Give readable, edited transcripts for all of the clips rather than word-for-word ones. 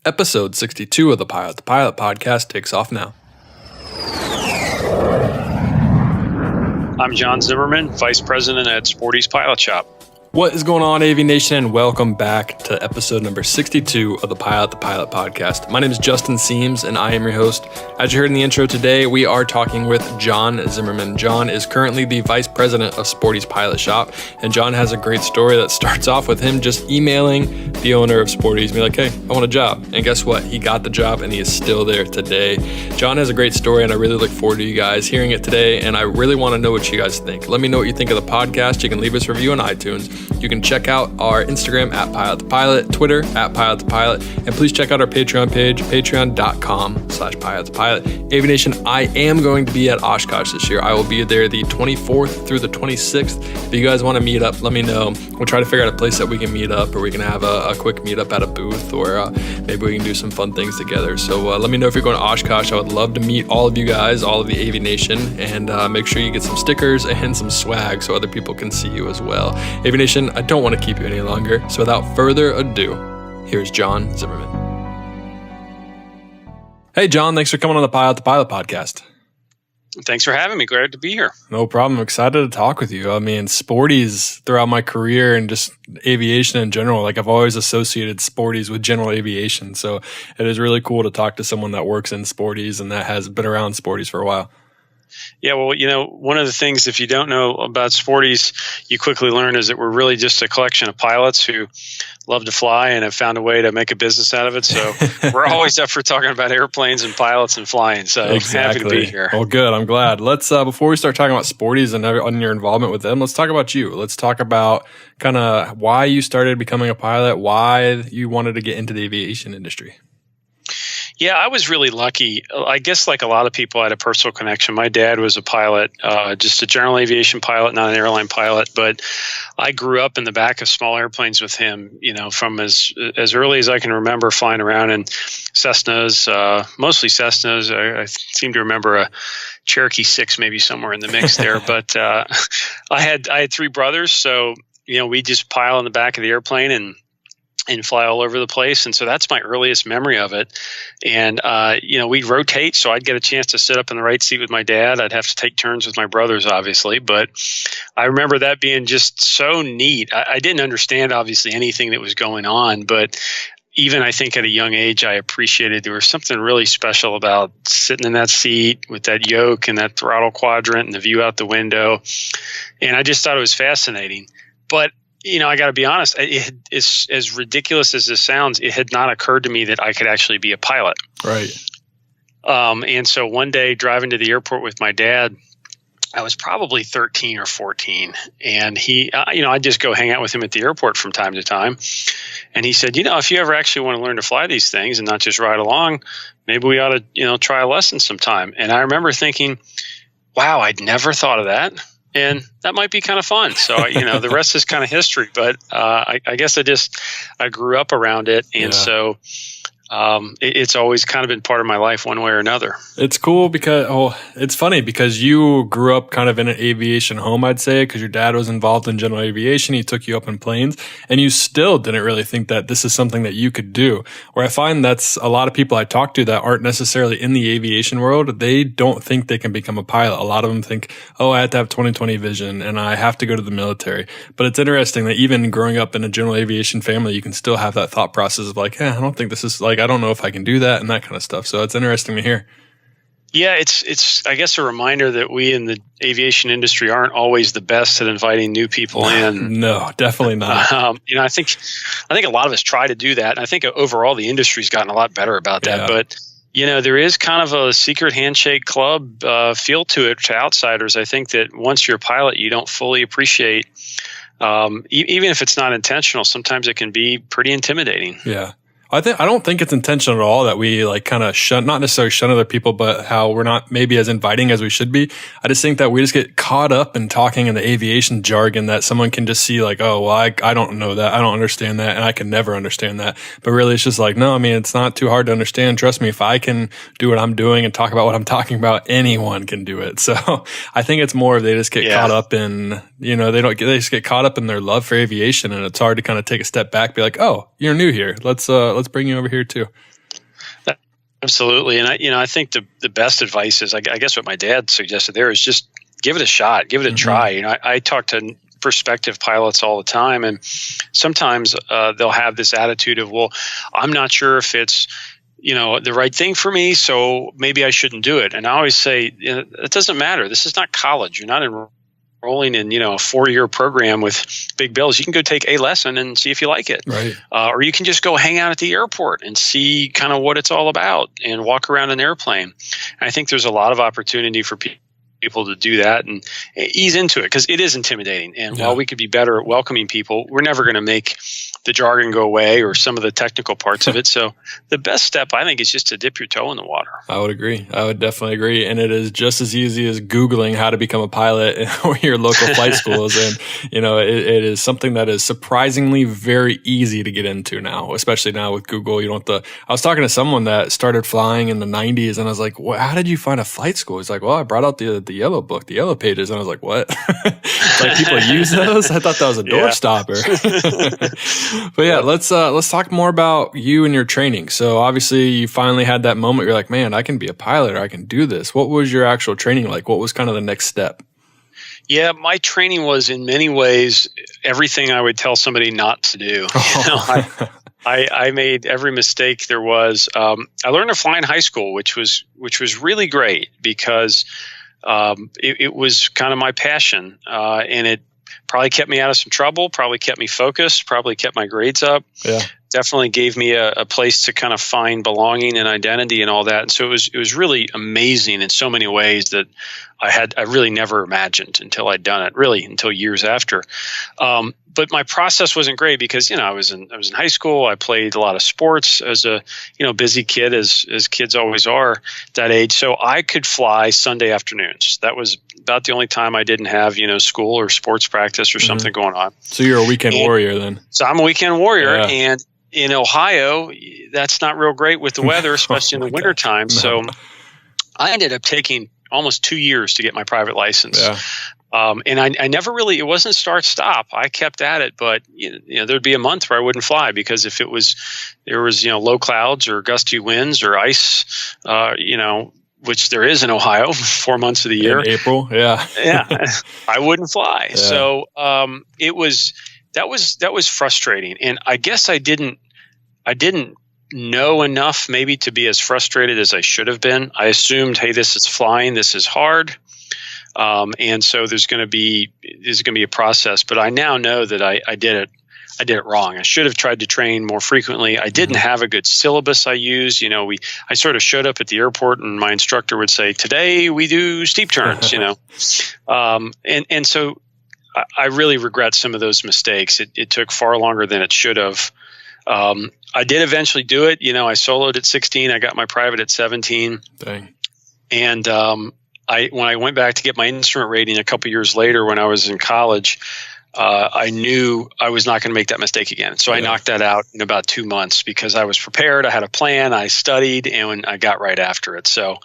Episode 62 of the Pilot to Pilot podcast takes off now. I'm John Zimmerman, Vice President at Sporty's Pilot Shop. What is going on, Aviation, and welcome back to episode number 62 of the Pilot to Pilot podcast. My name is Justin Seams, and I am your host. As you heard in the intro today, we are talking with John Zimmerman. John is currently the Vice President of Sporty's Pilot Shop, and John has a great story that starts off with him just emailing the owner of Sporty's and be like, hey, I want a job. And guess what? He got the job, and he is still there today. John has a great story, and I really look forward to you guys hearing it today, and I really want to know what you guys think. Let me know what you think of the podcast. You can leave us a review on iTunes. You can check out our Instagram at Pilot to Pilot, Twitter at Pilot to Pilot, and please check out our Patreon page, patreon.com/Pilot to Pilot. Avination, I am going to be at Oshkosh this year. I will be there the 24th through the 26th. If you guys want to meet up, let me know. We'll try to figure out a place that we can meet up, or we can have a quick meetup at a booth, or maybe we can do some fun things together. So let me know if you're going to Oshkosh. I would love to meet all of you guys, all of the Avination, and make sure you get some stickers and some swag so other people can see you as well. Avination, I don't want to keep you any longer, so without further ado, here's John Zimmerman. Hey John, thanks for coming on the Pilot to Pilot podcast. Thanks for having me. Glad to be here. No problem. I'm excited to talk with you. I mean, Sporties throughout my career and just aviation in general, like I've always associated Sporties with general aviation. So it is really cool to talk to someone that works in Sporties and that has been around Sporties for a while. Yeah, well, one of the things, if you don't know about Sporties, you quickly learn is that we're really just a collection of pilots who love to fly and have found a way to make a business out of it. So we're always up for talking about airplanes and pilots and flying. So exactly. I'm happy to be here. Well, good. I'm glad. Let's, before we start talking about Sporties and on your involvement with them, let's talk about you. Let's talk about kind of why you started becoming a pilot, why you wanted to get into the aviation industry. Yeah, I was really lucky. I guess like a lot of people, I had a personal connection. My dad was a pilot, just a general aviation pilot, not an airline pilot. But I grew up in the back of small airplanes with him, from as early as I can remember flying around in Cessnas, mostly Cessnas. I seem to remember a Cherokee 6 maybe somewhere in the mix there. But I had three brothers, so, we just pile in the back of the airplane and fly all over the place. And so that's my earliest memory of it. And, we'd rotate. So I'd get a chance to sit up in the right seat with my dad. I'd have to take turns with my brothers, obviously. But I remember that being just so neat. I didn't understand, obviously, anything that was going on. But even I think at a young age, I appreciated there was something really special about sitting in that seat with that yoke and that throttle quadrant and the view out the window. And I just thought it was fascinating. But I got to be honest, it's as ridiculous as this sounds, it had not occurred to me that I could actually be a pilot. Right. And so one day driving to the airport with my dad, I was probably 13 or 14. And he, I'd just go hang out with him at the airport from time to time. And he said, if you ever actually want to learn to fly these things and not just ride along, maybe we ought to, try a lesson sometime. And I remember thinking, wow, I'd never thought of that. And that might be kind of fun. So, the rest is kind of history. But I guess I grew up around it. And so it's always kind of been part of my life one way or another. It's cool because, it's funny because you grew up kind of in an aviation home, I'd say, because your dad was involved in general aviation. He took you up in planes and you still didn't really think that this is something that you could do. Where I find that's a lot of people I talk to that aren't necessarily in the aviation world. They don't think they can become a pilot. A lot of them think, I have to have 20/20 vision and I have to go to the military. But it's interesting that even growing up in a general aviation family, you can still have that thought process of like, I don't think this is like, I don't know if I can do that and that kind of stuff. So it's interesting to hear. Yeah, it's I guess a reminder that we in the aviation industry aren't always the best at inviting new people in. No, definitely not. I think a lot of us try to do that. And I think overall the industry's gotten a lot better about that. But there is kind of a secret handshake club feel to it to outsiders. I think that once you're a pilot, you don't fully appreciate, even if it's not intentional. Sometimes it can be pretty intimidating. Yeah. I don't think it's intentional at all that we like kind of not necessarily shun other people, but how we're not maybe as inviting as we should be. I just think that we just get caught up in talking in the aviation jargon that someone can just see like, oh, well, I don't know that. I don't understand that. And I can never understand that. But really it's just like, no, I mean, it's not too hard to understand. Trust me, if I can do what I'm doing and talk about what I'm talking about, anyone can do it. So I think it's more of they just get caught up in, they just get caught up in their love for aviation. And it's hard to kind of take a step back, be like, oh, you're new here. Let's bring you over here too. Absolutely. And I think the best advice is, I guess what my dad suggested there is just give it a shot, give it a try. I talk to prospective pilots all the time, and sometimes they'll have this attitude of, well, I'm not sure if it's the right thing for me, so maybe I shouldn't do it. And I always say, it doesn't matter. This is not college. You're not enrolling in a 4-year program with big bills. You can go take a lesson and see if you like it, right? Or you can just go hang out at the airport and see kind of what it's all about and walk around an airplane. And I think there's a lot of opportunity for people to do that and ease into it, because it is intimidating. And while we could be better at welcoming people, we're never going to make the jargon go away or some of the technical parts of it. So the best step, I think, is just to dip your toe in the water. I would agree. I would definitely agree. And it is just as easy as Googling how to become a pilot or your local flight schools. And, it is something that is surprisingly very easy to get into now, especially now with Google. You don't have to. I was talking to someone that started flying in the 90s, and I was like, well, how did you find a flight school? He's like, well, I brought out the yellow book, the yellow pages. And I was like, what? It's like people use those? I thought that was a door stopper. But yeah, let's talk more about you and your training. So obviously you finally had that moment. You're like, man, I can be a pilot, or I can do this. What was your actual training like? What was kind of the next step? Yeah, my training was in many ways everything I would tell somebody not to do. I made every mistake there was. I learned to fly in high school, which was really great, because it was kind of my passion, and it probably kept me out of some trouble, probably kept me focused, probably kept my grades up. Yeah. Definitely gave me a place to kind of find belonging and identity and all that. And so it was really amazing in so many ways that I really never imagined until I'd done it, really until years after. But my process wasn't great because, I was in high school. I played a lot of sports as a, busy kid, as kids always are that age. So I could fly Sunday afternoons. That was about the only time I didn't have, school or sports practice or something going on. So you're a weekend warrior then. So I'm a weekend warrior. Yeah. And in Ohio, that's not real great with the weather, especially in the wintertime. No. So I ended up taking almost 2 years to get my private license. Yeah. And I never really, it wasn't start stop. I kept at it, but there'd be a month where I wouldn't fly because if there was low clouds or gusty winds or ice, which there is in Ohio 4 months of the year. In April, yeah. Yeah, I wouldn't fly. Yeah. So that was frustrating, and I guess I didn't know enough maybe to be as frustrated as I should have been. I assumed, hey, this is flying, this is hard, and so there's going to be a process. But I now know that I did it wrong. I should have tried to train more frequently. I didn't have a good syllabus I used. I sort of showed up at the airport and my instructor would say, today we do steep turns, and so I really regret some of those mistakes. It took far longer than it should have. I did eventually do it. I soloed at 16. I got my private at 17. Dang. And when I went back to get my instrument rating a couple years later when I was in college, I knew I was not going to make that mistake again. So I knocked that out in about 2 months because I was prepared. I had a plan. I studied, and I got right after it. So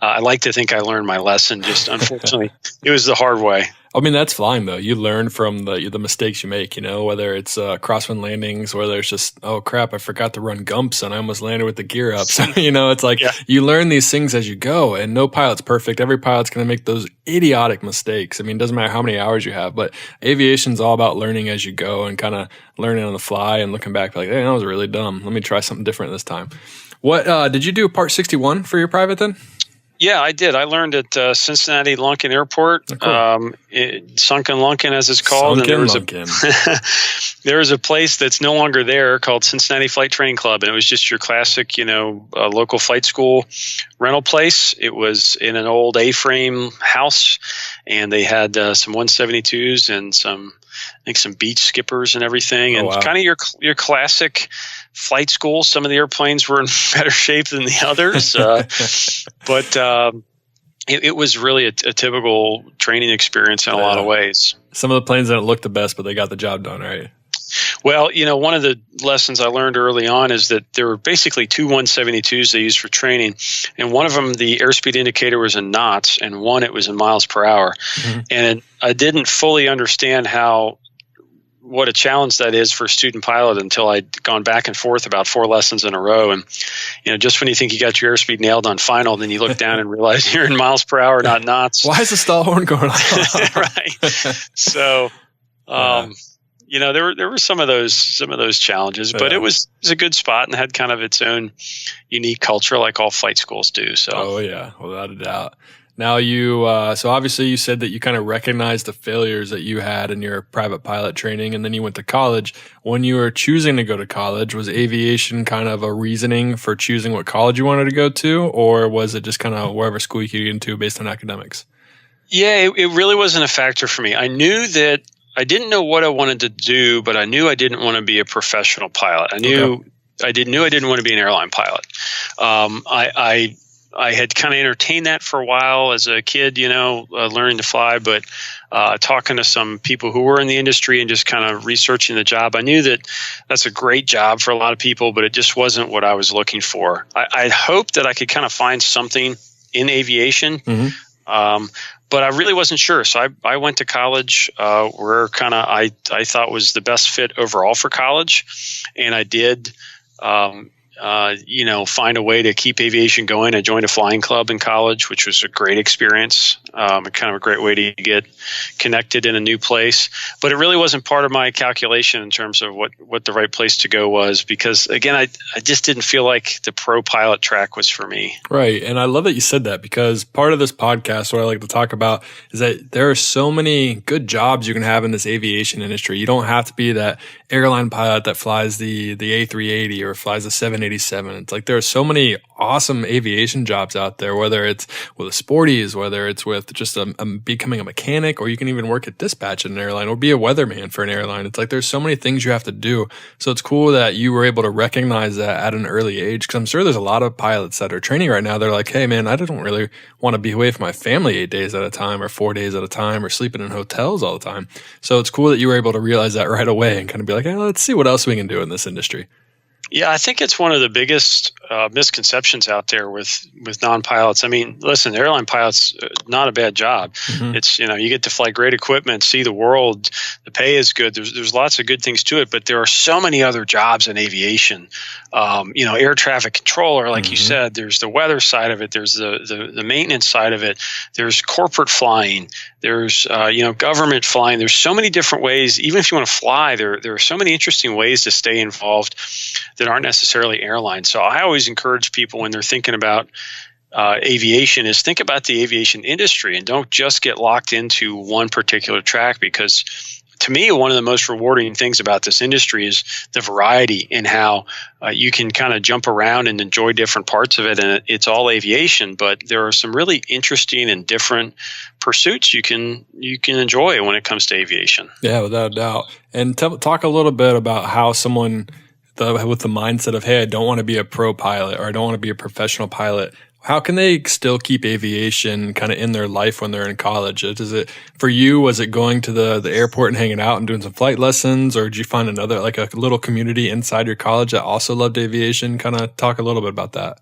I like to think I learned my lesson. Just unfortunately, it was the hard way. I mean, that's fine though. You learn from the mistakes you make, whether it's crosswind landings, whether it's just, oh crap, I forgot to run gumps and I almost landed with the gear up. So, it's like you learn these things as you go, and no pilot's perfect. Every pilot's going to make those idiotic mistakes. I mean, it doesn't matter how many hours you have, but aviation's all about learning as you go and kind of learning on the fly and looking back like, hey, that was really dumb. Let me try something different this time. What, did you do Part 61 for your private then? Yeah, I did. I learned at Cincinnati Lunken Airport, Sunken Lunken as it's called. There was a place that's no longer there called Cincinnati Flight Training Club, and it was just your classic, local flight school rental place. It was in an old A-frame house, and they had some 172s and some beach skippers and everything, and kind of your classic flight school. Some of the airplanes were in better shape than the others, but it was really a typical training experience in a lot of ways. Some of the planes didn't look the best, but they got the job done, right? Well, one of the lessons I learned early on is that there were basically two 172s they used for training, and one of them, the airspeed indicator was in knots, and one it was in miles per hour. Mm-hmm. And I didn't fully understand what a challenge that is for a student pilot until I'd gone back and forth about 4 lessons in a row. And just when you think you got your airspeed nailed on final, then you look down and realize you're in miles per hour, not knots. Why is the stall horn going on? Right. So, there were some of those challenges, but it was a good spot and had kind of its own unique culture, like all flight schools do. So, oh yeah, without a doubt. Now so obviously you said that you kind of recognized the failures that you had in your private pilot training, and then you went to college. When you were choosing to go to college, was aviation kind of a reasoning for choosing what college you wanted to go to, or was it just kind of wherever school you could get into based on academics? Yeah, it really wasn't a factor for me. I knew that I didn't know what I wanted to do, but I knew I didn't want to be a professional pilot. I knew I didn't want to be an airline pilot. I had kind of entertained that for a while as a kid, learning to fly, but talking to some people who were in the industry and just kind of researching the job, I knew that that's a great job for a lot of people, but it just wasn't what I was looking for. I hoped that I could kind of find something in aviation, but I really wasn't sure. So I went to college where kind of I thought was the best fit overall for college, and I did find a way to keep aviation going. I joined a flying club in college, which was a great experience, kind of a great way to get connected in a new place. But it really wasn't part of my calculation in terms of what the right place to go was, because, again, I just didn't feel like the pro pilot track was for me. Right. And I love that you said that, because part of this podcast, what I like to talk about is that there are so many good jobs you can have in this aviation industry. You don't have to be that airline pilot that flies the A380 or flies the 787. It's like there are so many awesome aviation jobs out there, whether it's with the Sportys, whether it's with just becoming a mechanic, or you can even work at dispatch at an airline or be a weatherman for an airline. It's like there's so many things you have to do. So it's cool that you were able to recognize that at an early age, because I'm sure there's a lot of pilots that are training right now. They're like, hey, man, I don't really want to be away from my family 8 days at a time or 4 days at a time or sleeping in hotels all the time. So it's cool that you were able to realize that right away and kind of be like, hey, let's see what else we can do in this industry. Yeah, I think it's one of the biggest misconceptions out there with non-pilots. I mean, listen, airline pilots, not a bad job. Mm-hmm. It's, you get to fly great equipment, see the world, the pay is good. There's lots of good things to it, but there are so many other jobs in aviation. Air traffic controller, like you said, there's the weather side of it. There's the maintenance side of it. There's corporate flying. There's, government flying. There's so many different ways. Even if you want to fly, there are so many interesting ways to stay involved that aren't necessarily airlines. So I always encourage people when they're thinking about aviation is think about the aviation industry and don't just get locked into one particular track, because to me, one of the most rewarding things about this industry is the variety in how you can kind of jump around and enjoy different parts of it. And it's all aviation, but there are some really interesting and different pursuits you can enjoy when it comes to aviation. Yeah, without a doubt. And talk a little bit about how someone with the mindset of, hey, I don't want to be a pro pilot or I don't want to be a professional pilot, how can they still keep aviation kind of in their life when they're in college? For you, was it going to the airport and hanging out and doing some flight lessons, or did you find another, like a little community inside your college that also loved aviation? Kind of talk a little bit about that.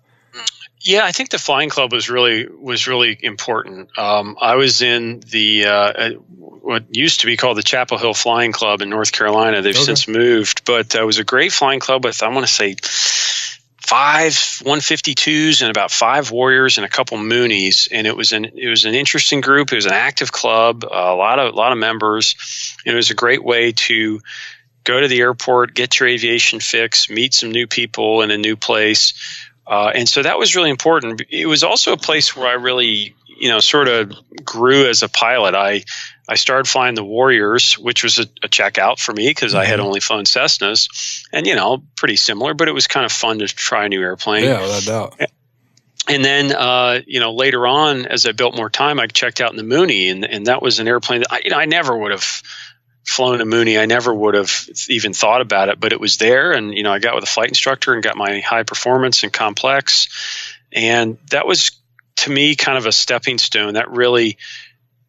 Yeah, I think the flying club was really important. I was in the what used to be called the Chapel Hill Flying Club in North Carolina. They've since moved, but it was a great flying club with, I want to say, 5 152s and about 5 Warriors and a couple Moonies, and it was an interesting group. It was an active club, a lot of members, and it was a great way to go to the airport, get your aviation fix, meet some new people in a new place. And so that was really important. It was also a place where I really, sort of grew as a pilot. I started flying the Warriors, which was a checkout for me because I had only flown Cessnas, and, pretty similar, but it was kind of fun to try a new airplane. Yeah, without doubt. And then, later on, as I built more time, I checked out in the Mooney, and that was an airplane that I never would have flown a Mooney. I never would have even thought about it, but it was there. And, I got with a flight instructor and got my high performance and complex. And that was, to me, kind of a stepping stone. That really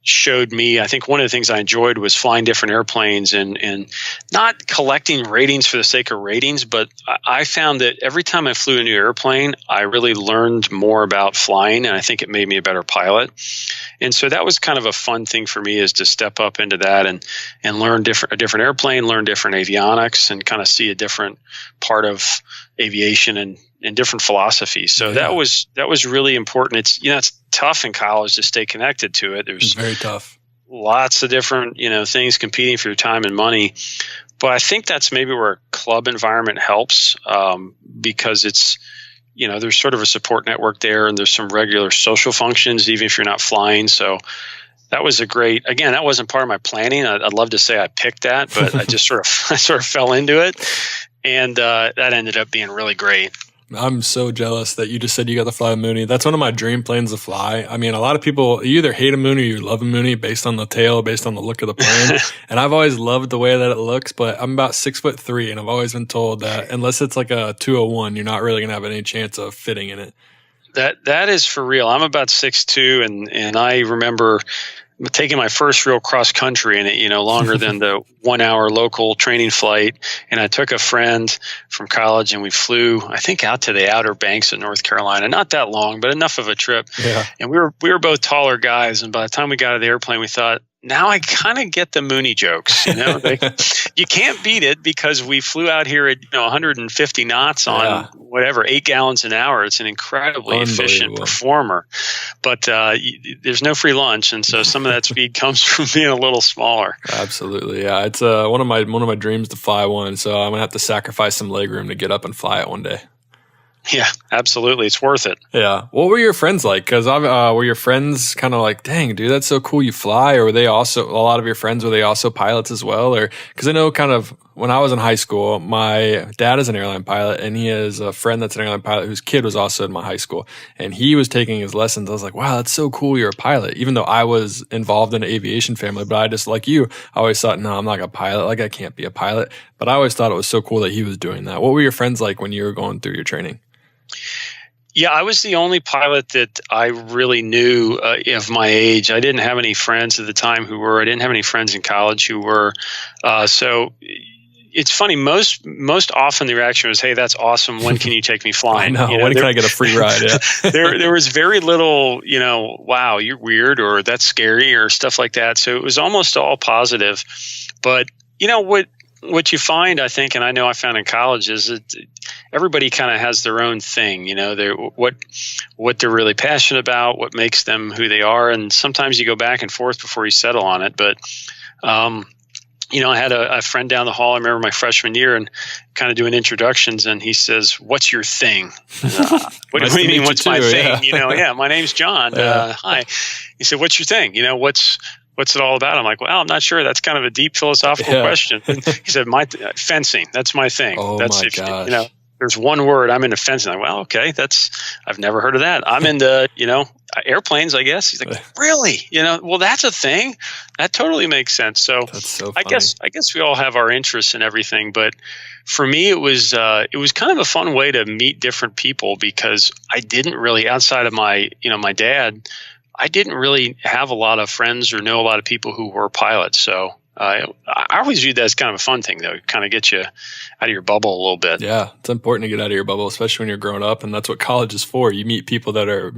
showed me, I think one of the things I enjoyed was flying different airplanes and not collecting ratings for the sake of ratings, but I found that every time I flew a new airplane, I really learned more about flying, and I think it made me a better pilot. And so that was kind of a fun thing for me, is to step up into that and learn a different airplane, learn different avionics, and kind of see a different part of aviation and different philosophies. So that was really important. It's tough in college to stay connected to it. There's very tough. Lots of different, things competing for your time and money. But I think that's maybe where a club environment helps, because it's, there's sort of a support network there, and there's some regular social functions, even if you're not flying. So that was that wasn't part of my planning. I'd love to say I picked that, but I just sort of fell into it. And that ended up being really great. I'm so jealous that you just said you got to fly a Mooney. That's one of my dream planes to fly. I mean, a lot of people, you either hate a Mooney or you love a Mooney based on the tail, based on the look of the plane. And I've always loved the way that it looks, but I'm about 6'3", and I've always been told that unless it's like a 201, you're not really going to have any chance of fitting in it. That is for real. I'm about 6'2", and I remember taking my first real cross country in it, longer than the 1 hour local training flight. And I took a friend from college and we flew, I think, out to the Outer Banks of North Carolina. Not that long, but enough of a trip. Yeah. And we were both taller guys. And by the time we got out of the airplane, we thought, now I kind of get the Mooney jokes. You can't beat it because we flew out here at 150 knots on 8 gallons an hour. It's an incredibly efficient performer, but there's no free lunch, and so some of that speed comes from being a little smaller. Absolutely, yeah. It's one of my dreams to fly one, so I'm gonna have to sacrifice some leg room to get up and fly it one day. Yeah, absolutely. It's worth it. Yeah. What were your friends like? Because were your friends kind of like, dang, dude, that's so cool you fly? Or were they also, a lot of your friends, were they also pilots as well? Or, because I know kind of when I was in high school, my dad is an airline pilot, and he has a friend that's an airline pilot whose kid was also in my high school. And he was taking his lessons. I was like, wow, that's so cool you're a pilot. Even though I was involved in an aviation family, but I just, like you, I always thought, no, I'm not a pilot. Like, I can't be a pilot. But I always thought it was so cool that he was doing that. What were your friends like when you were going through your training? Yeah, I was the only pilot that I really knew of my age. I didn't have any friends at the time who were. I didn't have any friends in college who were. So it's funny. Most often the reaction was, "Hey, that's awesome. When can you take me flying? When can I get a free ride?" Yeah. there was very little, wow, you're weird, or that's scary, or stuff like that. So it was almost all positive. But what you find, I think, and I know I found in college, is that everybody kind of has their own thing. What they're really passionate about, what makes them who they are, and sometimes you go back and forth before you settle on it. But I had a friend down the hall. I remember my freshman year, and kind of doing introductions, and he says, "What's your thing?" What do you mean? What's my thing? Yeah, my name's John. Hi. He said, "What's your thing? What's it all about?" I'm like, well, I'm not sure. That's kind of a deep philosophical question. And he said, fencing. That's my thing. Oh, that's my gosh. There's one word. I'm into fencing. I'm like, well, okay, I've never heard of that. I'm into, airplanes, I guess. He's like, really? Well, that's a thing. That totally makes sense. So, that's so funny. I guess we all have our interests in everything, but for me, it was kind of a fun way to meet different people, because I didn't really, outside of my dad, I didn't really have a lot of friends or know a lot of people who were pilots. So I always viewed that as kind of a fun thing, though. Kind of get you out of your bubble a little bit. Yeah, it's important to get out of your bubble, especially when you're growing up. And that's what college is for. You meet people that are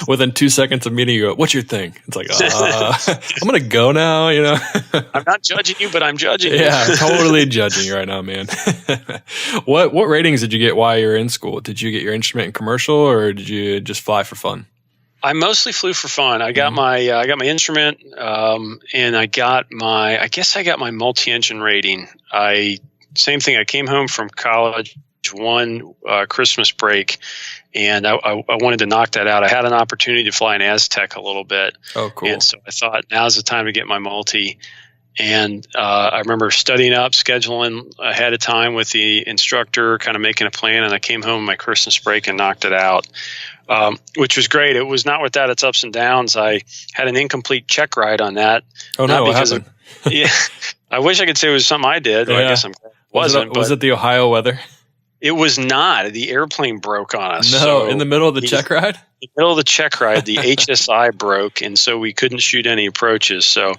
within 2 seconds of meeting you go, "What's your thing?" It's like, I'm going to go now, I'm not judging you, but I'm judging you. Yeah, totally judging you right now, man. What ratings did you get while you were in school? Did you get your instrument in commercial, or did you just fly for fun? I mostly flew for fun. I got my instrument, and I got my multi-engine rating. Same thing. I came home from college one Christmas break, and I wanted to knock that out. I had an opportunity to fly an Aztec a little bit. Oh, cool! And so I thought, now's the time to get my multi. And I remember studying up, scheduling ahead of time with the instructor, kind of making a plan. And I came home my Christmas break and knocked it out, which was great. It was not without its ups and downs. I had an incomplete check ride on that. Oh, no, what happened? Yeah, I wish I could say it was something I did. But I guess it wasn't. Was it the Ohio weather? It was not. The airplane broke on us. No, so in the middle of the check ride? In the middle of the check ride, the HSI broke, and so we couldn't shoot any approaches. So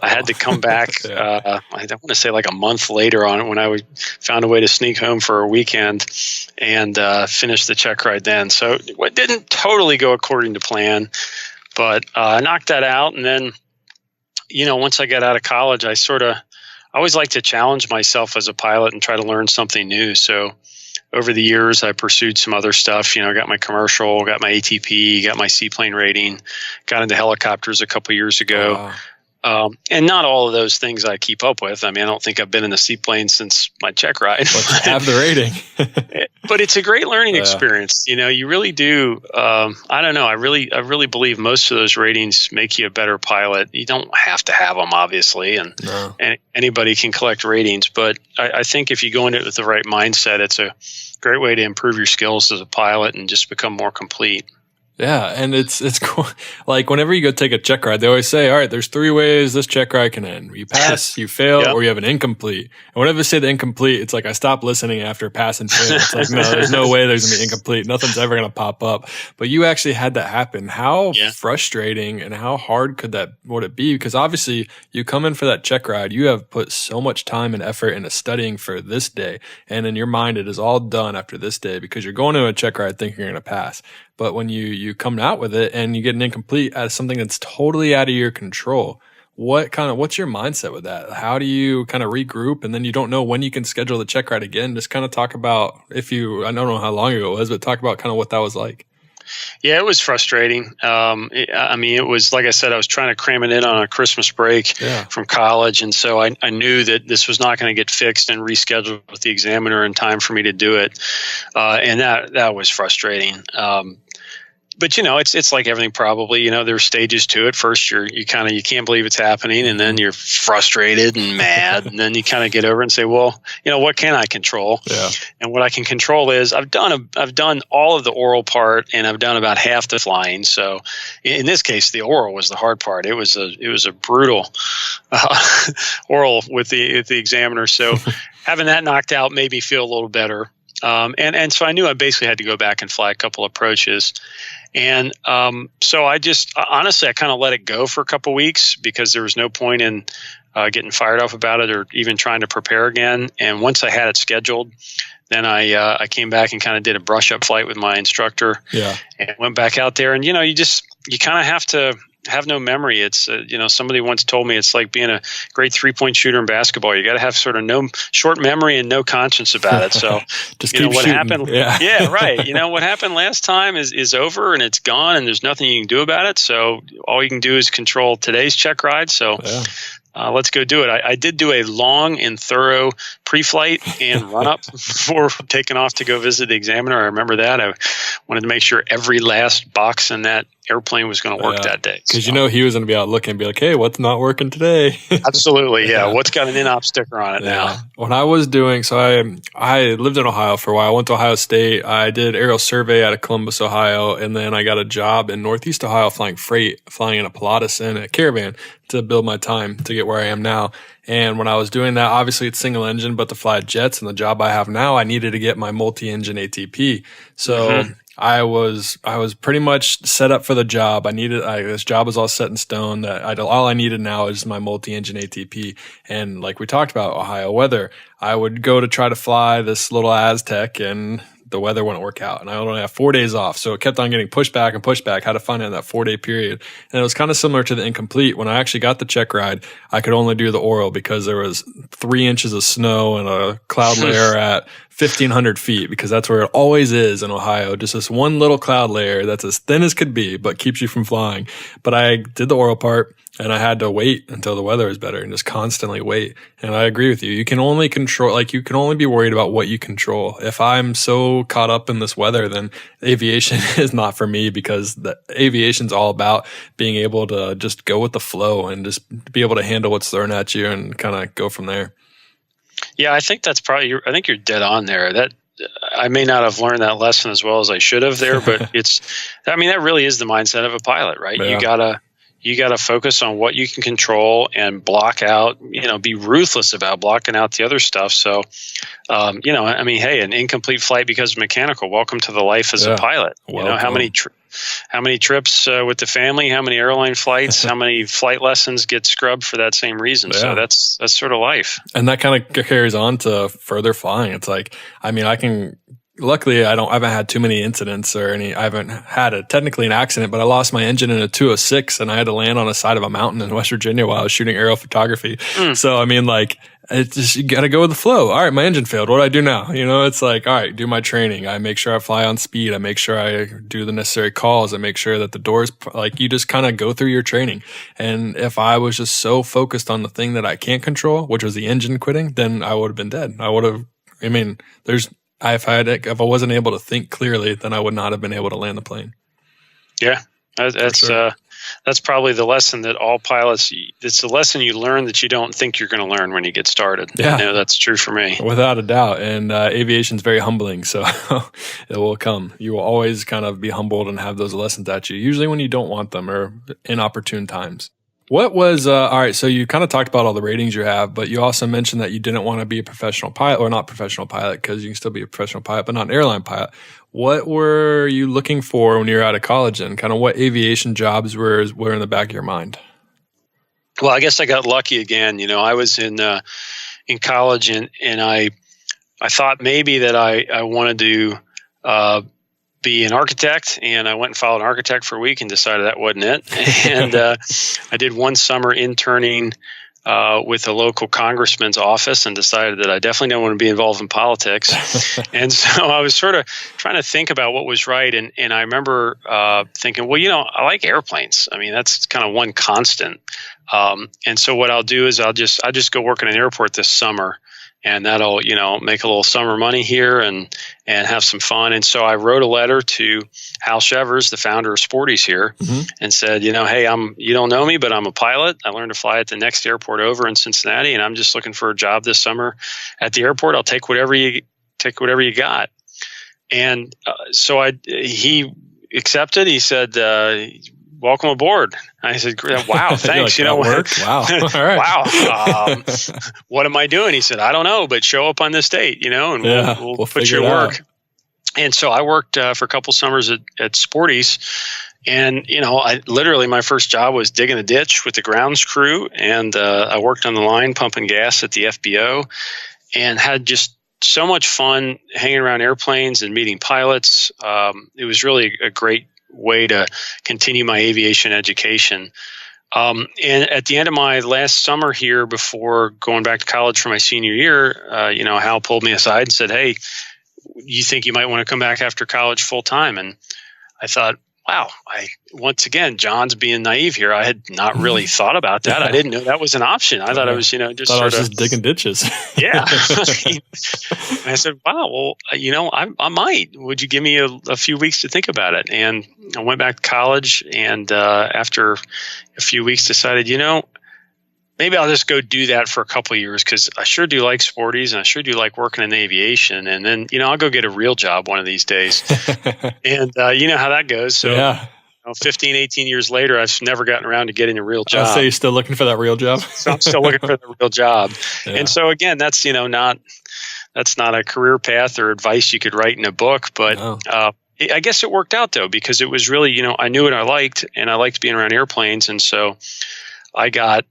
I had to come back, I want to say like a month later on it, when I found a way to sneak home for a weekend and finish the check ride then. So it didn't totally go according to plan, but I knocked that out. And then, once I got out of college, I always like to challenge myself as a pilot and try to learn something new. So over the years, I pursued some other stuff. Got my commercial, got my ATP, got my seaplane rating, got into helicopters a couple years ago. Wow. And not all of those things I keep up with. I mean, I don't think I've been in a seaplane since my Checkride. But you have the rating. But it's a great learning experience. You really do. I don't know. I really believe most of those ratings make you a better pilot. You don't have to have them, obviously, and anybody can collect ratings. But I think if you go into it with the right mindset, it's a great way to improve your skills as a pilot and just become more complete. Yeah, and it's cool. Like whenever you go take a check ride, they always say, all right, there's 3 ways this check ride can end. You pass, you fail, or you have an incomplete. And whenever they say the incomplete, it's like I stop listening after pass and fail. It's like, no, there's no way there's going to be incomplete. Nothing's ever going to pop up. But you actually had that happen. How frustrating and how hard would it be? Because obviously you come in for that check ride, you have put so much time and effort into studying for this day. And in your mind, it is all done after this day because you're going to a check ride thinking you're going to pass. But when you come out with it and you get an incomplete as something that's totally out of your control, what's your mindset with that? How do you kind of regroup? And then you don't know when you can schedule the check ride again. Just kind of talk about I don't know how long ago it was, but talk about kind of what that was like. Yeah, it was frustrating. It was, like I said, I was trying to cram it in on a Christmas break from college. And so I knew that this was not going to get fixed and rescheduled with the examiner in time for me to do it. And that was frustrating. But it's like everything probably, there's stages to it. First, you can't believe it's happening, and then you're frustrated and mad, and then you kind of get over it and say, well, what can I control? Yeah. And what I can control is I've done all of the oral part, and I've done about half the flying. So in this case, the oral was the hard part. It was a brutal oral with the examiner. So having that knocked out made me feel a little better. And so I knew I basically had to go back and fly a couple approaches. And so I just, honestly, I kind of let it go for a couple weeks because there was no point in getting fired up about it or even trying to prepare again. And once I had it scheduled, then I came back and kind of did a brush-up flight with my instructor and went back out there. And, you kind of have to have no memory. It's, somebody once told me it's like being a great 3-point shooter in basketball. You got to have sort of no short memory and no conscience about it. So, just keep what shooting. happened. Yeah, right. What happened last time is over and it's gone and there's nothing you can do about it. So all you can do is control today's check ride. So let's go do it. I did do a long and thorough pre-flight and run-up before taking off to go visit the examiner. I remember that. I wanted to make sure every last box in that airplane was going to work that day. Because he was going to be out looking and be like, hey, what's not working today? Absolutely, What's got an in-op sticker on it now? When I was doing, so I lived in Ohio for a while. I went to Ohio State. I did aerial survey out of Columbus, Ohio, and then I got a job in Northeast Ohio flying freight, flying in a Pilatus and a Caravan to build my time to get where I am now. And when I was doing that, obviously it's single engine, but to fly jets and the job I have now, I needed to get my multi-engine ATP. So I was pretty much set up for the job. This job was all set in stone. That all I needed now is my multi-engine ATP. And like we talked about, Ohio weather, I would go to try to fly this little Aztec and the weather wouldn't work out. And I only have 4 days off. So it kept on getting pushed back and pushed back. Had to find it in that 4-day period. And it was kind of similar to the incomplete. When I actually got the check ride, I could only do the oral because there was 3 inches of snow and a cloud layer at 1,500 feet, because that's where it always is in Ohio. Just this one little cloud layer that's as thin as could be, but keeps you from flying. But I did the oral part. And I had to wait until the weather is better and just constantly wait. And I agree with you. You can only you can only be worried about what you control. If I'm so caught up in this weather, then aviation is not for me, because the aviation's all about being able to just go with the flow and just be able to handle what's thrown at you and kind of go from there. Yeah, I think that's probably, I think you're dead on there. That I may not have learned that lesson as well as I should have there, but that really is the mindset of a pilot, right? Yeah. You gotta focus on what you can control and block out, be ruthless about blocking out the other stuff. So, hey, an incomplete flight because of mechanical, welcome to the life as a pilot. Welcome. How many trips with the family, how many airline flights, how many flight lessons get scrubbed for that same reason. Yeah. So that's sort of life. And that kind of carries on to further flying. It's like, I can luckily, I haven't had too many incidents or I haven't had technically an accident, but I lost my engine in a 206 and I had to land on the side of a mountain in West Virginia while I was shooting aerial photography. So, I mean, like, it's just, you got to go with the flow. All right, my engine failed. What do I do now? It's like, all right, do my training. I make sure I fly on speed. I make sure I do the necessary calls. I make sure that the doors, like, you just kind of go through your training. And if I was just so focused on the thing that I can't control, which was the engine quitting, then I would have been dead. If I wasn't able to think clearly, then I would not have been able to land the plane. Yeah, that's probably the lesson that all pilots. It's the lesson you learn that you don't think you're going to learn when you get started. Yeah, that's true for me, without a doubt. And aviation is very humbling, so it will come. You will always kind of be humbled and have those lessons at you, usually when you don't want them or inopportune times. What was, all right, so you kind of talked about all the ratings you have, but you also mentioned that you didn't want to be a professional pilot, or not professional pilot, because you can still be a professional pilot, but not an airline pilot. What were you looking for when you were out of college, and kind of what aviation jobs were in the back of your mind? Well, I guess I got lucky again. I was in college and I thought maybe that I wanted to be an architect, and I went and followed an architect for a week and decided that wasn't it. And I did one summer interning with a local congressman's office and decided that I definitely don't want to be involved in politics. And so I was sort of trying to think about what was right. And I remember thinking, well, I like airplanes. I mean, that's kind of one constant. And so what I'll do is I'll just go work in an airport this summer. And that'll, make a little summer money here and have some fun. And so I wrote a letter to Hal Shevers, the founder of Sportys here, and said, hey, you don't know me, but I'm a pilot. I learned to fly at the next airport over in Cincinnati, and I'm just looking for a job this summer at the airport. I'll take whatever you got. And so he accepted. He said, welcome aboard. I said, wow, thanks. Like, worked? Wow. All right. Wow. What am I doing? He said, I don't know, but show up on this date, and we'll put you to work. And so I worked for a couple summers at Sportys. And, I literally, my first job was digging a ditch with the grounds crew. And I worked on the line pumping gas at the FBO and had just so much fun hanging around airplanes and meeting pilots. It was really a great way to continue my aviation education. And at the end of my last summer here, before going back to college for my senior year, Hal pulled me aside and said, hey, you think you might want to come back after college full time? And I thought, wow, once again, John's being naive here. I had not really thought about that. I didn't know that was an option. I thought I was, just digging ditches. Yeah. And I said, wow, well, I might. Would you give me a few weeks to think about it? And I went back to college, and after a few weeks decided, maybe I'll just go do that for a couple of years, because I sure do like Sportys and I sure do like working in aviation. And then, I'll go get a real job one of these days. And you know how that goes. So yeah. 15, 18 years later, I've never gotten around to getting a real job. I'll say you're still looking for that real job. So I'm still looking for the real job. Yeah. And so again, that's, that's not a career path or advice you could write in a book, but no. I guess it worked out though, because it was really, I knew what I liked, and I liked being around airplanes. And so I got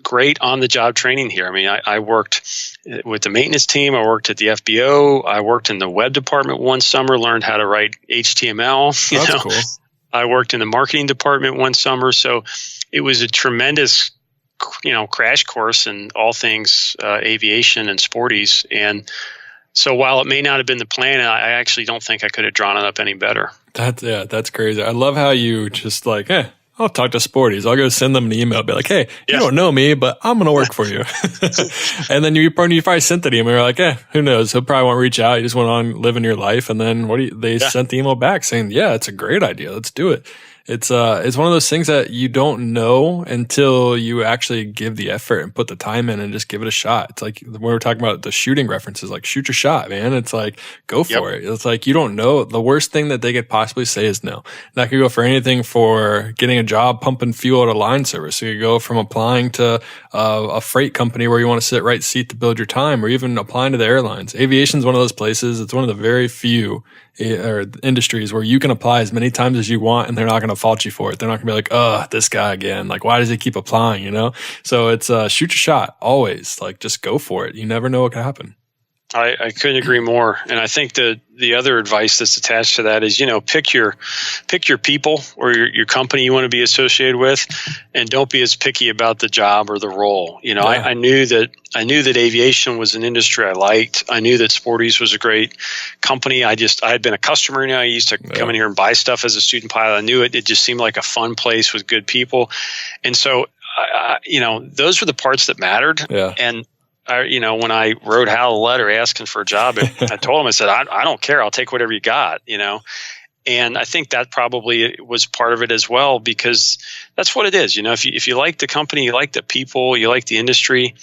great on-the-job training here. I mean, I worked with the maintenance team. I worked at the FBO. I worked in the web department one summer, learned how to write HTML. That's cool. I worked in the marketing department one summer. So it was a tremendous, crash course in all things aviation and Sportys. And so while it may not have been the plan, I actually don't think I could have drawn it up any better. That's crazy. I love how you just like, I'll talk to Sportys. I'll go send them an email. Be like, hey, you don't know me, but I'm going to work for you. And then you probably sent the email. You're like, who knows? He'll probably won't reach out. You just went on living your life. And then they sent the email back saying, yeah, it's a great idea. Let's do it. It's one of those things that you don't know until you actually give the effort and put the time in and just give it a shot. It's like when we're talking about the shooting references, like shoot your shot, man. It's like, go for it. It's like, you don't know. The worst thing that they could possibly say is no. And that could go for anything, for getting a job pumping fuel at a line service. So you could go from applying to a freight company where you want to sit right seat to build your time, or even applying to the airlines. Aviation is one of those places. It's one of the very few industries where you can apply as many times as you want, and they're not going to fault you for it. They're not going to be like, this guy again. Like, why does he keep applying? So it's shoot your shot always. Like, just go for it. You never know what could happen. I couldn't agree more. And I think the other advice that's attached to that is, pick your people or your company you want to be associated with, and don't be as picky about the job or the role. Yeah. I knew that aviation was an industry I liked. I knew that Sportys was a great company. I had been a customer. I used to come in here and buy stuff as a student pilot. I knew it just seemed like a fun place with good people. And so, those were the parts that mattered. Yeah. And when I wrote Hal a letter asking for a job, I told him, I said, I don't care. I'll take whatever you got, And I think that probably was part of it as well, because that's what it is. If you like the company, you like the people, you like the industry,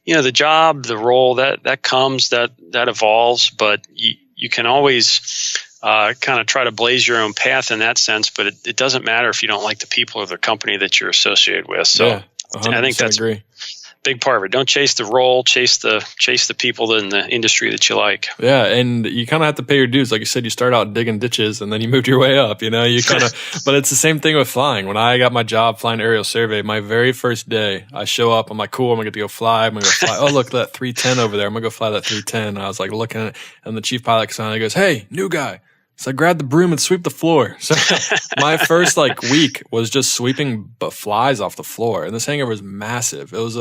the job, the role that comes, that evolves, but you can always kind of try to blaze your own path in that sense, but it doesn't matter if you don't like the people or the company that you're associated with. So yeah, I think that's a big part of it. Don't chase the role, chase the people in the industry that you like. Yeah, and you kind of have to pay your dues. Like you said, you start out digging ditches and then you moved your way up, you kind of, but it's the same thing with flying. When I got my job flying aerial survey, my very first day, I show up, I'm like, cool, I'm going to get to go fly. I'm going to go fly. Oh, look, that 310 over there. I'm going to go fly that 310. And I was like looking at it, and the chief pilot comes on and he goes, hey, new guy. So I grabbed the broom and sweep the floor. So my first week was just sweeping flies off the floor. And this hangar was massive. It was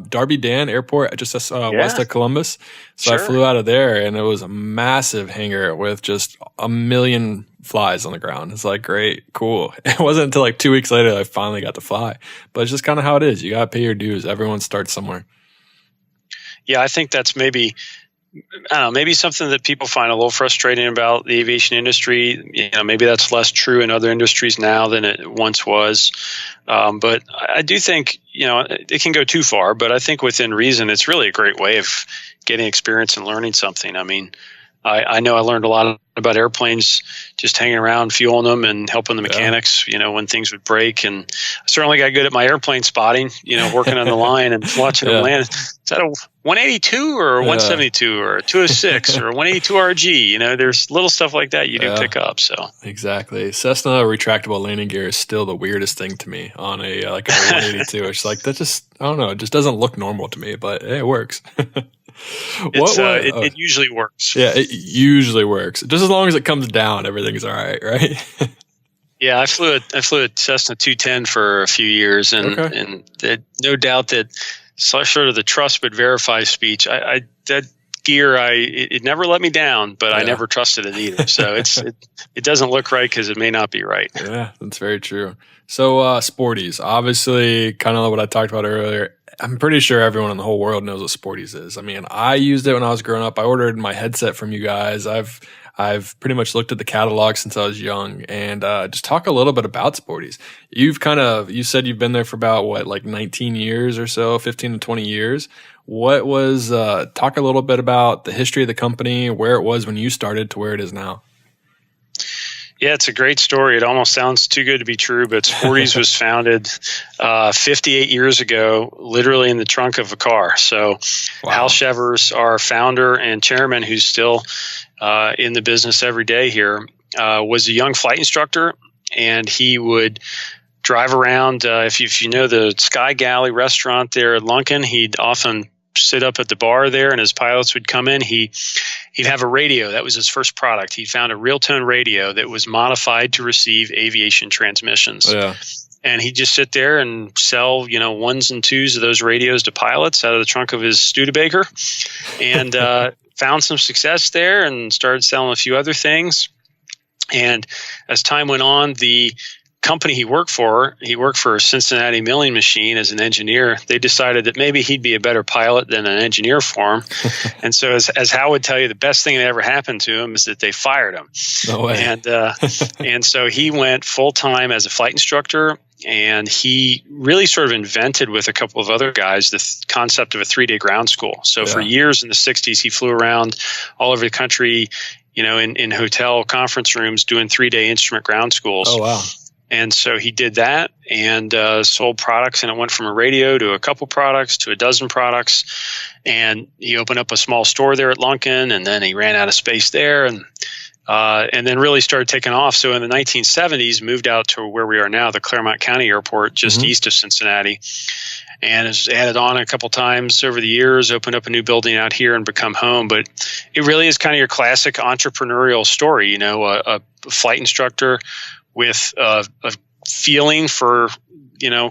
Darby Dan Airport, just west of Columbus. So Sure. I flew out of there, and it was a massive hangar with just a million flies on the ground. It's great, cool. It wasn't until 2 weeks later that I finally got to fly. But it's just kind of how it is. You got to pay your dues. Everyone starts somewhere. Yeah, I think that's maybe something that people find a little frustrating about the aviation industry. Maybe that's less true in other industries now than it once was. But I do think, it can go too far, but I think within reason, it's really a great way of getting experience and learning something. I mean, I know I learned a lot about airplanes just hanging around, fueling them and helping the mechanics, when things would break. And I certainly got good at my airplane spotting, working on the line and watching them land. Is that a 182 or a 172 or a 206 or a 182 RG? There's little stuff like that you do pick up. So exactly. Cessna retractable landing gear is still the weirdest thing to me on a 182. It's that just, I don't know, it just doesn't look normal to me, but it works. It usually works. Yeah, it usually works. Just as long as it comes down, everything's all right, right? Yeah, I flew a Cessna 210 for a few years, and no doubt that sort of the trust but verify speech. That gear, it never let me down, but I never trusted it either. So it doesn't look right because it may not be right. Yeah, that's very true. So Sportys, obviously, kind of what I talked about earlier. I'm pretty sure everyone in the whole world knows what Sportys is. I mean, I used it when I was growing up. I ordered my headset from you guys. I've pretty much looked at the catalog since I was young, and just talk a little bit about Sportys. You said you've been there for about 19 years or so, 15 to 20 years. What was, talk a little bit about the history of the company, where it was when you started to where it is now. Yeah, it's a great story. It almost sounds too good to be true, but Sportys was founded 58 years ago, literally in the trunk of a car. So Hal Shevers, our founder and chairman, who's still in the business every day here, was a young flight instructor, and he would drive around. If you know the Sky Galley restaurant there at Lunken, he'd often sit up at the bar there, and as pilots would come in, he'd have a radio. That was his first product. He found a real-tone radio that was modified to receive aviation transmissions. Yeah. And he'd just sit there and sell, ones and twos of those radios to pilots out of the trunk of his Studebaker, and found some success there and started selling a few other things. And as time went on, the company he worked for Cincinnati Milling Machine as an engineer. They decided that maybe he'd be a better pilot than an engineer for him. And so as Hal would tell you, the best thing that ever happened to him is that they fired him. No way. And so he went full-time as a flight instructor, and he really sort of invented with a couple of other guys the concept of a 3-day ground school. So for years in the 60s, he flew around all over the country, in hotel conference rooms doing 3-day instrument ground schools. Oh, wow. And so he did that and sold products, and it went from a radio to a couple products to a dozen products. And he opened up a small store there at Lunken, and then he ran out of space there. And and then really started taking off. So in the 1970s, moved out to where we are now, the Claremont County Airport, just east of Cincinnati, and has added on a couple times over the years, opened up a new building out here and become home. But it really is kind of your classic entrepreneurial story, a flight instructor with a feeling for,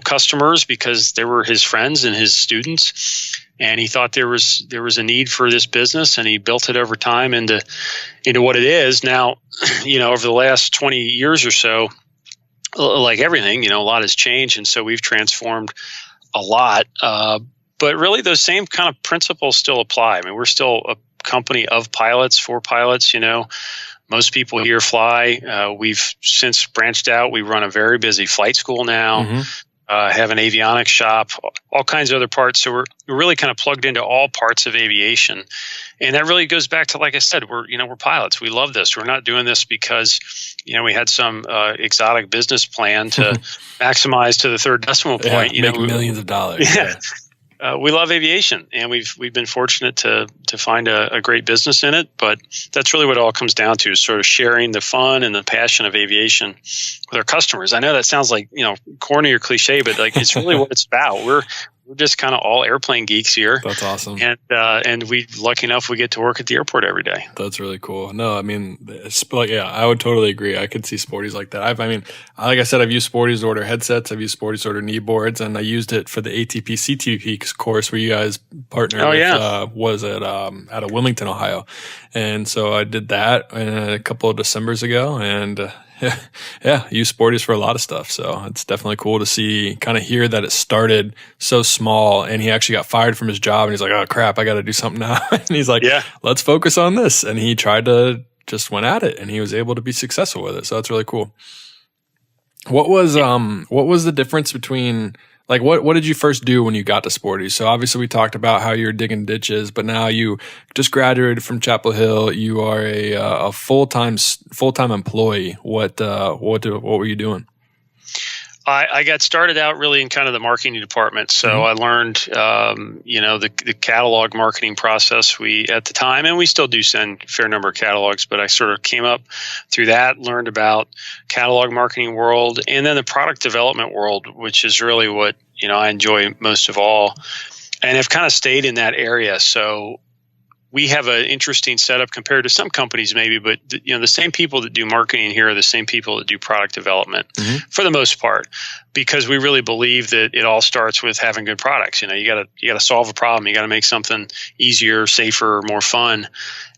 customers because they were his friends and his students. And he thought there was a need for this business, and he built it over time into what it is now. Over the last 20 years or so, like everything, a lot has changed, and so we've transformed a lot. But really, those same kind of principles still apply. I mean, we're still a company of pilots, for pilots. Most people here fly. We've since branched out. We run a very busy flight school now. Have an avionics shop, all kinds of other parts. So we're really kind of plugged into all parts of aviation. And that really goes back to, like I said, we're pilots. We love this. We're not doing this because, we had some exotic business plan to maximize to the third decimal point. Make millions of dollars. Yeah. We love aviation, and we've been fortunate to find a great business in it. But that's really what it all comes down to, is sort of sharing the fun and the passion of aviation with our customers. I know that sounds like corny or cliche, but like it's really what it's about. We're just kind of all airplane geeks here. That's awesome. And we lucky enough we get to work at the airport every day. That's really cool. No, I mean, I would totally agree. I could see Sportys like that. Like I said, I've used Sportys to order headsets. I've used Sportys to order knee boards, and I used it for the ATP CTP course where you guys partnered was at out of Wilmington, Ohio. And so I did that a couple of Decembers ago, and yeah, use Sportys for a lot of stuff. So it's definitely cool to hear that it started so small, and he actually got fired from his job, and he's like, oh crap, I got to do something now. And he's like, let's focus on this. And he tried to just went at it, and he was able to be successful with it. So that's really cool. What was the difference between, like, what did you first do when you got to Sporty? So obviously we talked about how you're digging ditches, but now you just graduated from Chapel Hill. You are a full-time employee. What were you doing? I got started out really in kind of the marketing department. So I learned, the catalog marketing process at the time, and we still do send a fair number of catalogs, but I sort of came up through that, learned about catalog marketing world, and then the product development world, which is really what, I enjoy most of all, and have kind of stayed in that area. So we have an interesting setup compared to some companies maybe, but the same people that do marketing here are the same people that do product development for the most part, because we really believe that it all starts with having good products. You got to solve a problem. You got to make something easier, safer, more fun.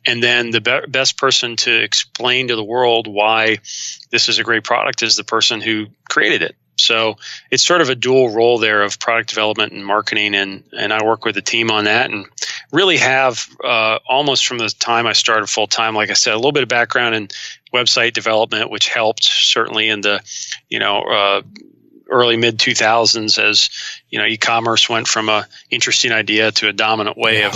And then the best person to explain to the world why this is a great product is the person who created it. So it's sort of a dual role there of product development and marketing, and I work with the team on that, and really have almost from the time I started full time, like I said, a little bit of background in website development, which helped certainly in the early mid 2000s as e-commerce went from a interesting idea to a dominant way of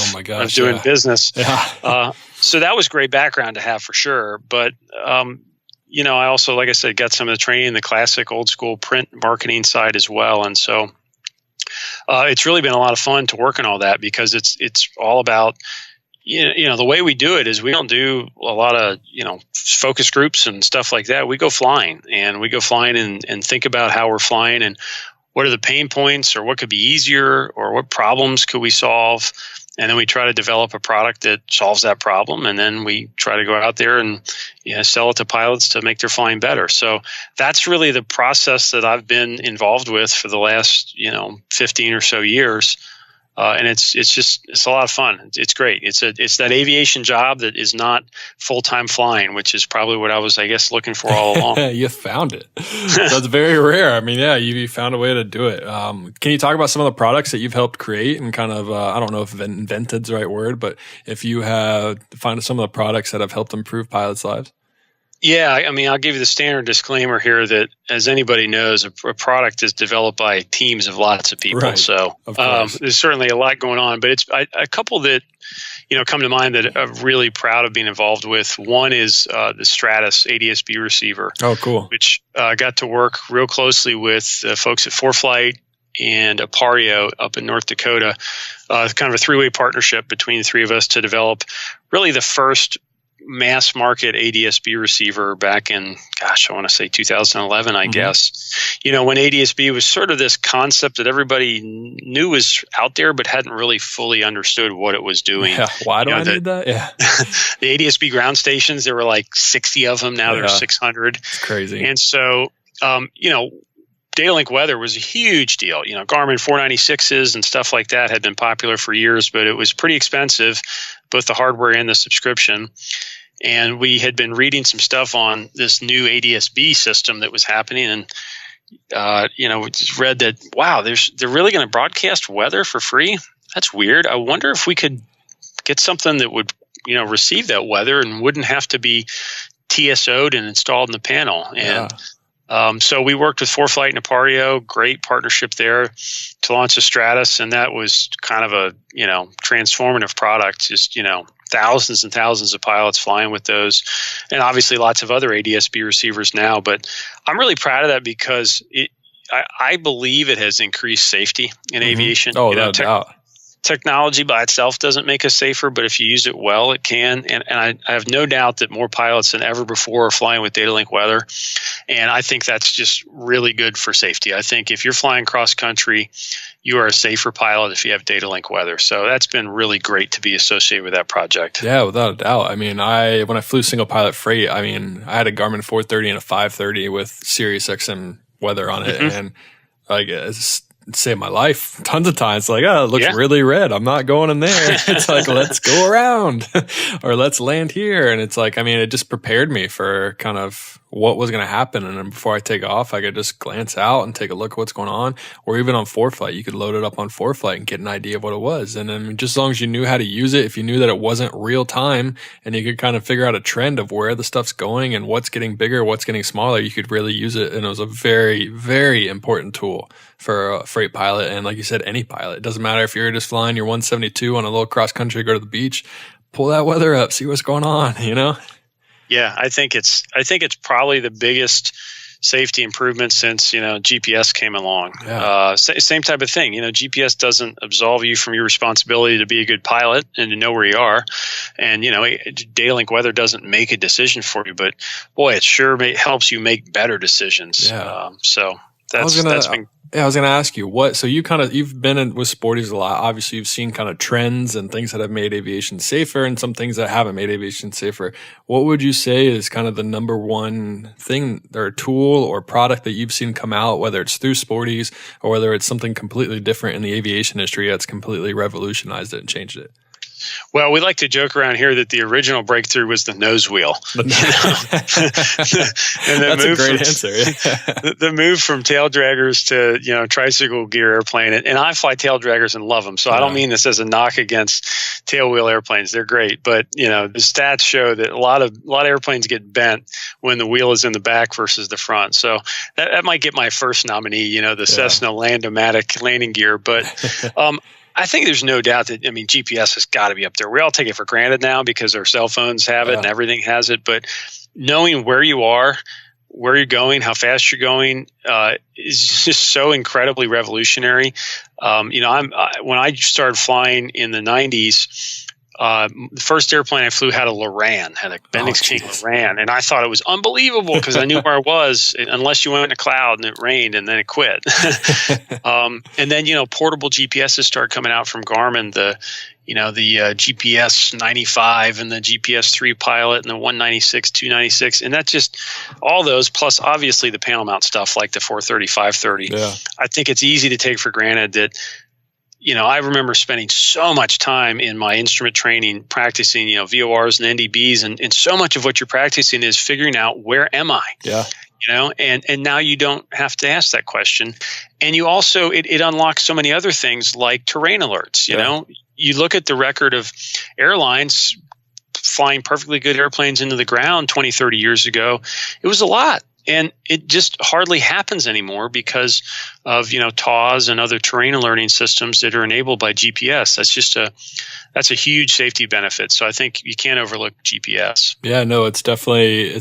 doing business. Yeah. So that was great background to have for sure, but I also, like I said, got some of the training in the classic old school print marketing side as well. And so it's really been a lot of fun to work on all that, because it's all about, the way we do it is we don't do a lot of, focus groups and stuff like that. We go flying and think about how we're flying and what are the pain points, or what could be easier, or what problems could we solve. And then we try to develop a product that solves that problem. And then we try to go out there and sell it to pilots to make their flying better. So that's really the process that I've been involved with for the last, 15 or so years. And it's a lot of fun. It's great. It's that aviation job that is not full-time flying, which is probably what I was, I guess, looking for all along. You found it. That's very rare. I mean, you found a way to do it. Can you talk about some of the products that you've helped create, and kind of, I don't know if invented's the right word, but if you have found some of the products that have helped improve pilots' lives? Yeah, I mean, I'll give you the standard disclaimer here that, as anybody knows, a product is developed by teams of lots of people. Right. So there's certainly a lot going on, but it's a couple that come to mind that I'm really proud of being involved with. One is the Stratus ADS-B receiver. Oh, cool! Which got to work real closely with folks at ForeFlight and Apario up in North Dakota. Kind of a three-way partnership between the three of us to develop really the first mass market ADS-B receiver back in, I want to say 2011, I guess. When ADS-B was sort of this concept that everybody knew was out there, but hadn't really fully understood what it was doing. Yeah. Why do I need that? Yeah. The ADS-B ground stations, there were like 60 of them. Now there's 600. It's crazy. And so, Data Link Weather was a huge deal. Garmin 496s and stuff like that had been popular for years, but it was pretty expensive, both the hardware and the subscription. And we had been reading some stuff on this new ADS-B system that was happening, and we just read that, wow, they're really going to broadcast weather for free? That's weird. I wonder if we could get something that would receive that weather and wouldn't have to be TSO'd and installed in the panel. And so we worked with ForeFlight and Apario, great partnership there, to launch the Stratus, and that was kind of a transformative product. Just thousands and thousands of pilots flying with those, and obviously lots of other ADS-B receivers now. But I'm really proud of that because I believe it has increased safety in aviation. Oh, no doubt. Technology by itself doesn't make us safer, but if you use it well, it can. And I have no doubt that more pilots than ever before are flying with Data Link Weather. And I think that's just really good for safety. I think if you're flying cross country, you are a safer pilot if you have Data Link Weather. So that's been really great to be associated with that project. Yeah, without a doubt. I mean, when I flew single pilot freight, I had a Garmin 430 and a 530 with Sirius XM weather on it. And it's saved my life tons of times. Like, it looks really red. I'm not going in there. It's like, let's go around or let's land here. And it's like, it just prepared me for kind of what was going to happen. And then before I take off, I could just glance out and take a look at what's going on. Or even on ForeFlight, you could load it up on ForeFlight and get an idea of what it was. And then just as long as you knew how to use it, if you knew that it wasn't real time and you could kind of figure out a trend of where the stuff's going and what's getting bigger, what's getting smaller, you could really use it. And it was a very, very important tool for a freight pilot. And like you said, any pilot. It doesn't matter if you're just flying your 172 on a little cross country, go to the beach, pull that weather up, see what's going on, Yeah, I think it's probably the biggest safety improvement since GPS came along. Yeah. Same type of thing. GPS doesn't absolve you from your responsibility to be a good pilot and to know where you are. And Data Link Weather doesn't make a decision for you, but boy, it sure helps you make better decisions. Yeah. So that's been. Yeah, I was going to ask you so you've been in with Sportys a lot. Obviously, you've seen kind of trends and things that have made aviation safer and some things that haven't made aviation safer. What would you say is kind of the number one thing or tool or product that you've seen come out, whether it's through Sportys or whether it's something completely different in the aviation industry that's completely revolutionized it and changed it? Well, we like to joke around here that the original breakthrough was the nose wheel. That's a great answer. Yeah. The move from tail draggers to tricycle gear airplane, and I fly tail draggers and love them. So I don't mean this as a knock against tail wheel airplanes; they're great. But the stats show that a lot of airplanes get bent when the wheel is in the back versus the front. So that might get my first nominee. The Cessna Land-O-Matic landing gear, but. I think there's no doubt that, GPS has got to be up there. We all take it for granted now because our cell phones have it and everything has it. But knowing where you are, where you're going, how fast you're going is just so incredibly revolutionary. When I started flying in the 90s, the first airplane I flew had a Loran, had a Bendix King Loran, and I thought it was unbelievable because I knew where I was, unless you went in a cloud and it rained and then it quit. And then portable GPSs started coming out from Garmin, the GPS 95 and the GPS 3 Pilot and the 196, 296, and that's just all those plus obviously the panel mount stuff like the 430, 530. Yeah. I think it's easy to take for granted that. I remember spending so much time in my instrument training practicing, VORs and NDBs, and so much of what you're practicing is figuring out where am I? Yeah. And now you don't have to ask that question. And you also, it unlocks so many other things like terrain alerts. You look at the record of airlines flying perfectly good airplanes into the ground 20, 30 years ago, it was a lot. And it just hardly happens anymore because of, TAWs and other terrain learning systems that are enabled by GPS. That's a huge safety benefit. So I think you can't overlook GPS. Yeah, no, it's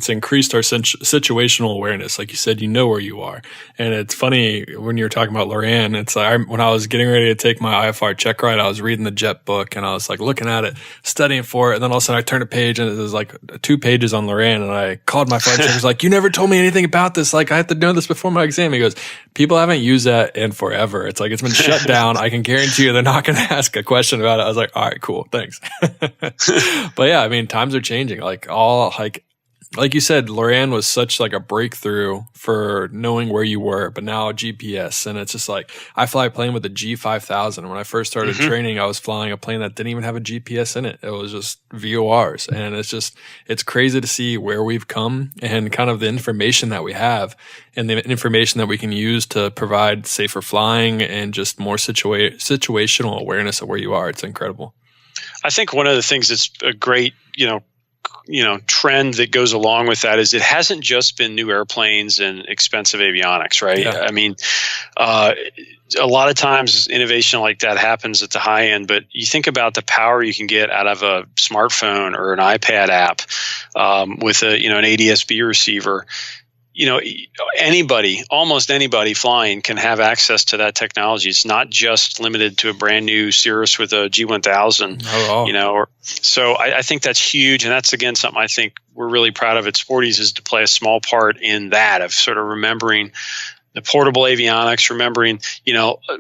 increased our situational awareness. Like you said, you know where you are. And it's funny when you were talking about Loran, it's like when I was getting ready to take my IFR check ride, I was reading the jet book and I was like looking at it, studying for it. And then all of a sudden I turned a page and it was like 2 pages on Loran. And I called my flight checker. I was like, you never told me anything about this. Like I have to know this before my exam. He goes, people haven't used that in forever. It's like, it's been shut down. I can guarantee you they're not going to ask a question about it. I was like, all right, cool. Thanks. But yeah, I mean, times are changing. Like you said, Loran was such like a breakthrough for knowing where you were, but now GPS. And it's just like, I fly a plane with a G5000. When I first started training, I was flying a plane that didn't even have a GPS in it. It was just VORs. And it's crazy to see where we've come and kind of the information that we have and the information that we can use to provide safer flying and just more situational awareness of where you are. It's incredible. I think one of the things that's a great, trend that goes along with that is it hasn't just been new airplanes and expensive avionics, right? Yeah. I mean, a lot of times innovation like that happens at the high end, but you think about the power you can get out of a smartphone or an iPad app with an ADS-B receiver. Almost anybody flying can have access to that technology. It's not just limited to a brand new Cirrus with a G1000. So I think that's huge. And that's, again, something I think we're really proud of at Sportys is to play a small part in that, of sort of remembering the portable avionics, remembering,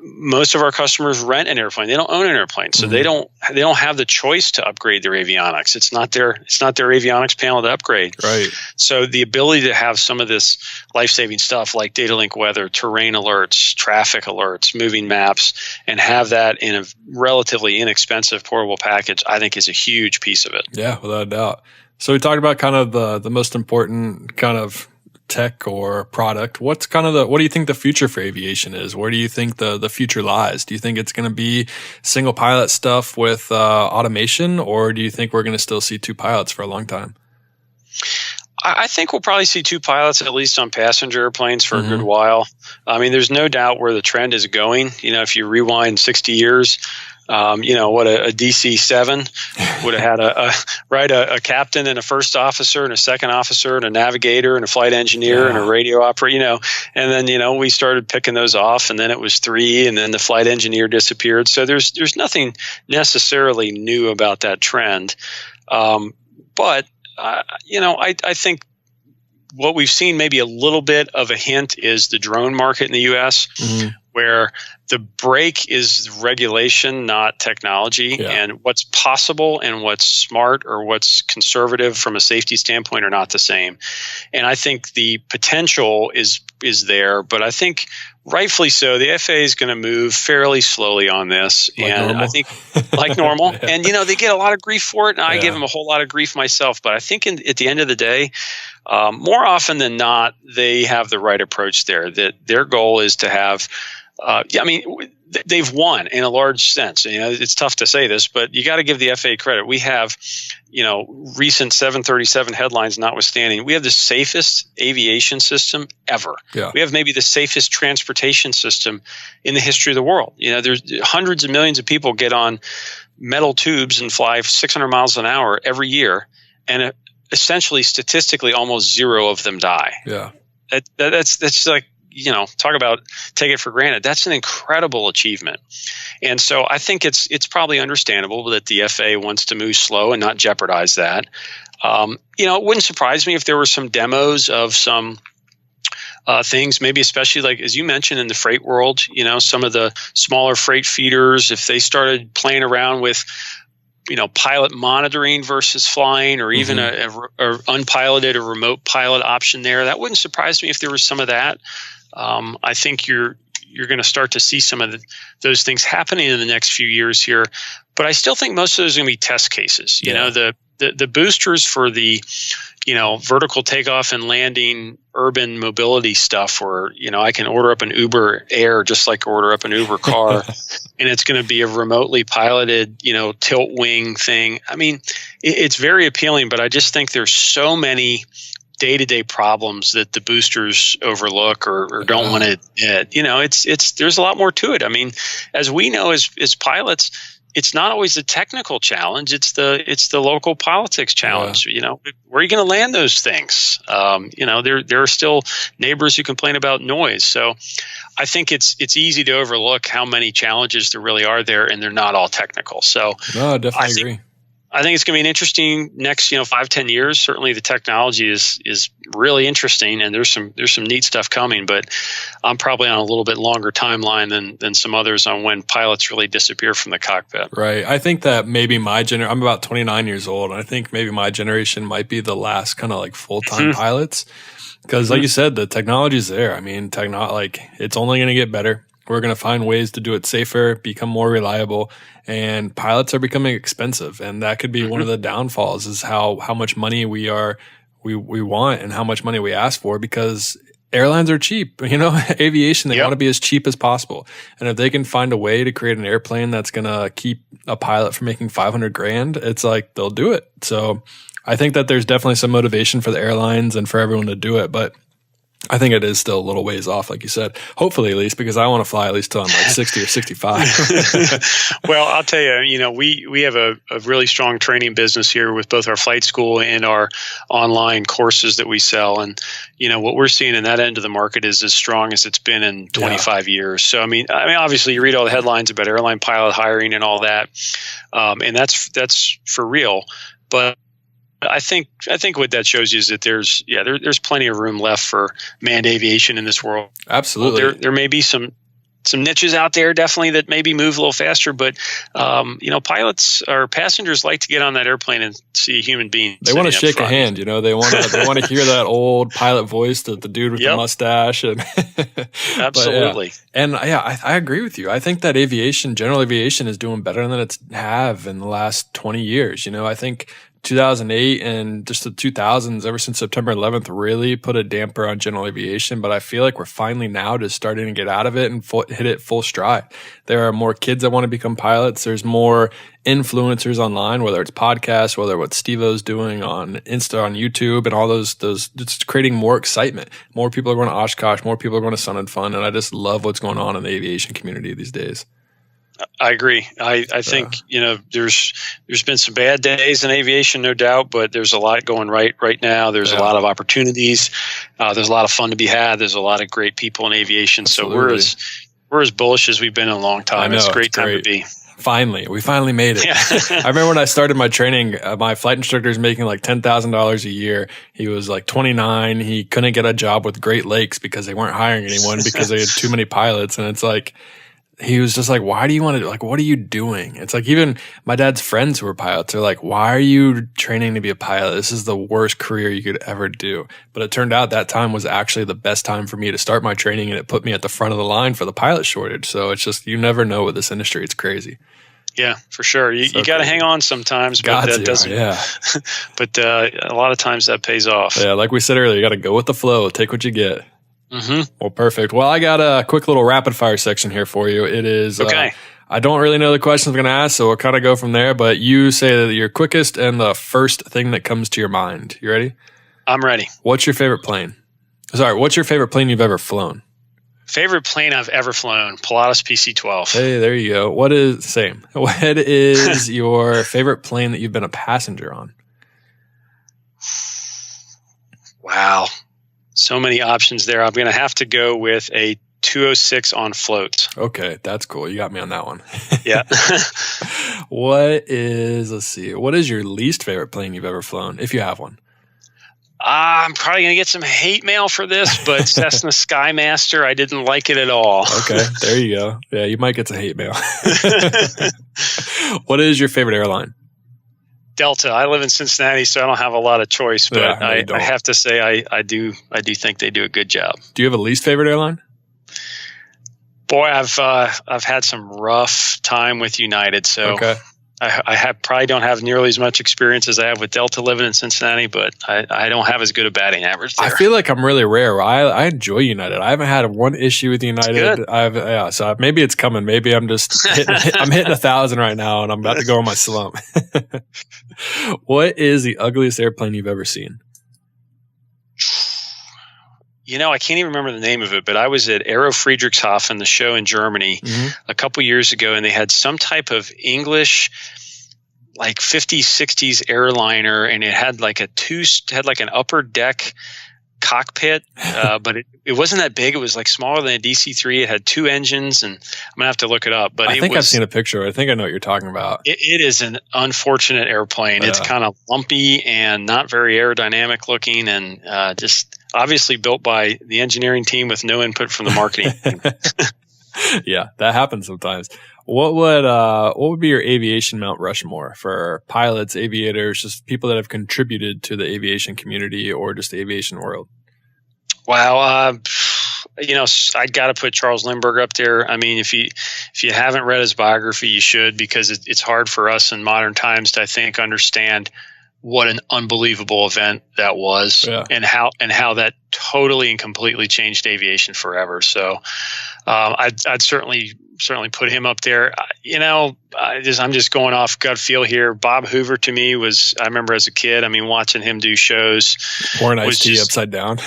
most of our customers rent an airplane. They don't own an airplane. So they don't have the choice to upgrade their avionics. It's not their avionics panel to upgrade. Right. So the ability to have some of this life-saving stuff like data link weather, terrain alerts, traffic alerts, moving maps, and have that in a relatively inexpensive portable package, I think is a huge piece of it. Yeah, without a doubt. So we talked about kind of the most important kind of tech or product. What do you think the future for aviation is? Where do you think the future lies? Do you think it's going to be single pilot stuff with automation, or do you think we're going to still see 2 pilots for a long time? I think we'll probably see 2 pilots, at least on passenger airplanes, for a good while. I mean, there's no doubt where the trend is going. If you rewind 60 years, what a DC-7 would have had a captain and a first officer and a second officer and a navigator and a flight engineer and a radio operator, and then, we started picking those off, and then it was 3, and then the flight engineer disappeared. So there's nothing necessarily new about that trend. But I think what we've seen maybe a little bit of a hint is the drone market in the U.S., where the break is regulation, not technology, and what's possible and what's smart or what's conservative from a safety standpoint are not the same. And I think the potential is there, but I think rightfully so, the FAA is going to move fairly slowly on this. Normal. I think like normal. And, they get a lot of grief for it, and I give them a whole lot of grief myself. But I think at the end of the day, more often than not, they have the right approach there, that their goal is to have they've won in a large sense. It's tough to say this, but you got to give the FAA credit. We have, recent 737 headlines notwithstanding, we have the safest aviation system ever. Yeah. We have maybe the safest transportation system in the history of the world. There's hundreds of millions of people get on metal tubes and fly 600 miles an hour every year, and essentially, statistically, almost 0 of them die. Yeah. That's like, talk about take it for granted. That's an incredible achievement. And so I think it's probably understandable that the FAA wants to move slow and not jeopardize that. It wouldn't surprise me if there were some demos of some things, maybe especially like, as you mentioned, in the freight world, some of the smaller freight feeders, if they started playing around with pilot monitoring versus flying, or even a unpiloted or remote pilot option there. That wouldn't surprise me if there was some of that. I think you're going to start to see some of those things happening in the next few years here. But I still think most of those are going to be test cases. The boosters for the vertical takeoff and landing urban mobility stuff, where I can order up an Uber Air just like order up an Uber car, and it's going to be a remotely piloted tilt wing thing. I mean, it's very appealing, but I just think there's so many day-to-day problems that the boosters overlook or don't want to admit. It's there's a lot more to it. I mean, as we know as pilots, it's not always the technical challenge. It's the local politics challenge. Yeah. Where are you going to land those things? There are still neighbors who complain about noise. So I think it's easy to overlook how many challenges there really are there, and they're not all technical. So no, I definitely agree. I think it's going to be an interesting next 5-10 years. Certainly the technology is really interesting, and there's some neat stuff coming, but I'm probably on a little bit longer timeline than some others on when pilots really disappear from the cockpit. Right. I think that maybe I'm about 29 years old, and I think maybe my generation might be the last kind of like full-time pilots, because like you said, the technology is there. I mean, it's only going to get better. We're going to find ways to do it safer, become more reliable, and pilots are becoming expensive. And that could be one of the downfalls, is how much money we want and how much money we ask for, because airlines are cheap. Aviation, they want to be as cheap as possible. And if they can find a way to create an airplane that's going to keep a pilot from making $500,000, it's like they'll do it. So I think that there's definitely some motivation for the airlines and for everyone to do it. But I think it is still a little ways off, like you said. Hopefully, at least, because I want to fly at least till I'm like 60 or 65. Well, I'll tell you, we have a really strong training business here with both our flight school and our online courses that we sell. And, what we're seeing in that end of the market is as strong as it's been in 25 years. So, I mean, obviously, you read all the headlines about airline pilot hiring and all that, and that's for real. But I think what that shows you is that there's plenty of room left for manned aviation in this world. Absolutely. Well, there may be some niches out there definitely that maybe move a little faster, but pilots or passengers like to get on that airplane and see a human being. They want to shake a hand. They want to hear that old pilot voice, the dude with the mustache. And absolutely. I agree with you. I think that general aviation is doing better than it's have in the last 20 years. I think 2008 and just the 2000s, ever since September 11th, really put a damper on general aviation. But I feel like we're finally now just starting to get out of it and hit it full stride. There are more kids that want to become pilots. There's more influencers online, whether it's podcasts, whether what Steve-O's doing on Insta, on YouTube, and all those, it's creating more excitement. More people are going to Oshkosh. More people are going to Sun and Fun. And I just love what's going on in the aviation community these days. I agree. I think there's been some bad days in aviation, no doubt, but there's a lot going right now. There's a lot of opportunities. There's a lot of fun to be had. There's a lot of great people in aviation. Absolutely. So we're as bullish as we've been in a long time. It's a great time to be. We finally made it. Yeah. I remember when I started my training, my flight instructor is making like $10,000 a year. He was like 29. He couldn't get a job with Great Lakes because they weren't hiring anyone because they had too many pilots. And it's like, he was just like, why do you want to, what are you doing? It's like, even my dad's friends who are pilots are like, why are you training to be a pilot? This is the worst career you could ever do. But it turned out that time was actually the best time for me to start my training, and it put me at the front of the line for the pilot shortage. So it's just, you never know with this industry. It's crazy. Yeah, for sure. You got to hang on sometimes, but that doesn't. Yeah. But a lot of times that pays off. Yeah, like we said earlier, you got to go with the flow, take what you get. Mm-hmm. Well, perfect. Well, I got a quick little rapid fire section here for you. It is okay. I don't really know the questions I'm going to ask, so we'll kind of go from there. But you say that your quickest and the first thing that comes to your mind. You ready? I'm ready. What's your favorite plane? What's your favorite plane you've ever flown? Favorite plane I've ever flown, Pilatus PC-12. Hey, there you go. What is your favorite plane that you've been a passenger on? Wow. So many options there. I'm going to have to go with a 206 on float. Okay, that's cool. You got me on that one. Yeah. What is your least favorite plane you've ever flown, if you have one? I'm probably going to get some hate mail for this, but Cessna Skymaster, I didn't like it at all. Okay, there you go. Yeah, you might get some hate mail. What is your favorite airline? Delta. I live in Cincinnati, so I don't have a lot of choice, but I have to say I do think they do a good job. Do you have a least favorite airline? Boy, I've had some rough time with United, so okay. I probably don't have nearly as much experience as I have with Delta living in Cincinnati, but I don't have as good a batting average there. I feel like I'm really rare. I enjoy United. I haven't had one issue with United. So maybe it's coming. Maybe I'm just I'm hitting 1,000 right now, and I'm about to go on my slump. What is the ugliest airplane you've ever seen? I can't even remember the name of it, but I was at Aero Friedrichshafen, the show in Germany, a couple years ago, and they had some type of English, like 50s, 60s airliner, and it had like an upper deck cockpit, but it wasn't that big. It was like smaller than a DC-3. It had 2 engines, and I'm going to have to look it up. But I think I've seen a picture. I think I know what you're talking about. It is an unfortunate airplane. It's kind of lumpy and not very aerodynamic looking, and just obviously built by the engineering team with no input from the marketing team. Yeah, that happens sometimes. What would be your aviation Mount Rushmore for pilots, aviators, just people that have contributed to the aviation community or just the aviation world? Wow, I got to put Charles Lindbergh up there. I mean, if you haven't read his biography, you should, because it's hard for us in modern times to, I think, understand what an unbelievable event that was, and how that totally and completely changed aviation forever. So I'd certainly put him up there. I'm just going off gut feel here. Bob Hoover to me I remember as a kid, watching him do shows. Pouring iced tea upside down.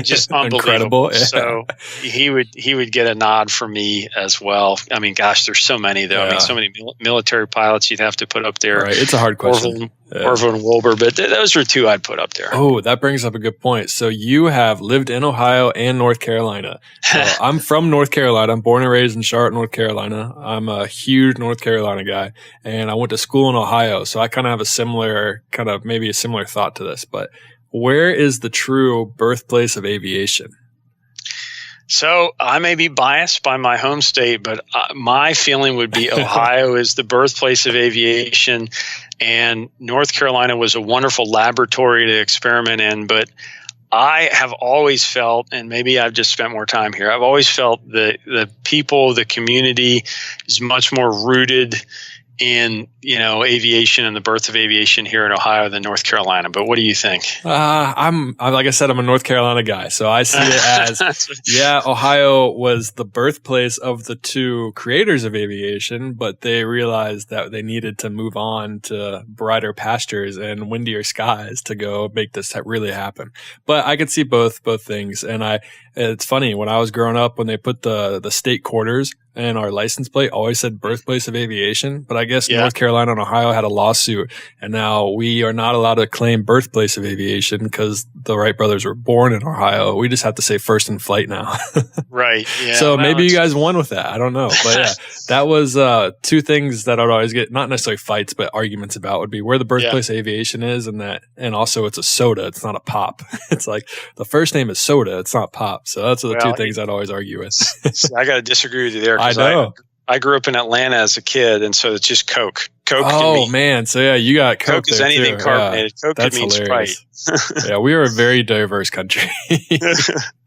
Just unbelievable. Incredible. Yeah. So he would get a nod from me as well. Gosh, there's so many though. Yeah. So many military pilots you'd have to put up there. Right. It's a hard question. Orville and Wilbur, but those are 2 I'd put up there. Oh, that brings up a good point. So you have lived in Ohio and North Carolina. So I'm from North Carolina. I'm born and raised in Charlotte, North Carolina. I'm a huge North Carolina guy, and I went to school in Ohio. So I kind of have a similar thought to this. But where is the true birthplace of aviation? So I may be biased by my home state, but my feeling would be Ohio is the birthplace of aviation, and North Carolina was a wonderful laboratory to experiment in. But I have always felt, and maybe I've just spent more time here, I've always felt the people, the community is much more rooted in aviation and the birth of aviation here in Ohio than North Carolina. But what do you think? I'm like I said, I'm a North Carolina guy, so I see it as Ohio was the birthplace of the 2 creators of aviation, but they realized that they needed to move on to brighter pastures and windier skies to go make this really happen. But I could see both things, and it's funny, when I was growing up, when they put the state quarters and our license plate always said birthplace of aviation, but I guess North Carolina and Ohio had a lawsuit, and now we are not allowed to claim birthplace of aviation because the Wright brothers were born in Ohio. We just have to say first in flight now. Right. Yeah. So maybe you guys won with that. I don't know. But yeah, that was 2 things that I'd always get, not necessarily fights, but arguments about would be where the birthplace of aviation is, and also it's a soda. It's not a pop. It's like the first name is soda. It's not pop. So that's the 2 things I'd always argue with. I got to disagree with you there. I know. I grew up in Atlanta as a kid, and so it's just Coke. Man. So yeah, you got Coke. Coke is anything carbonated. Yeah, Coke means Sprite. Yeah, we are a very diverse country.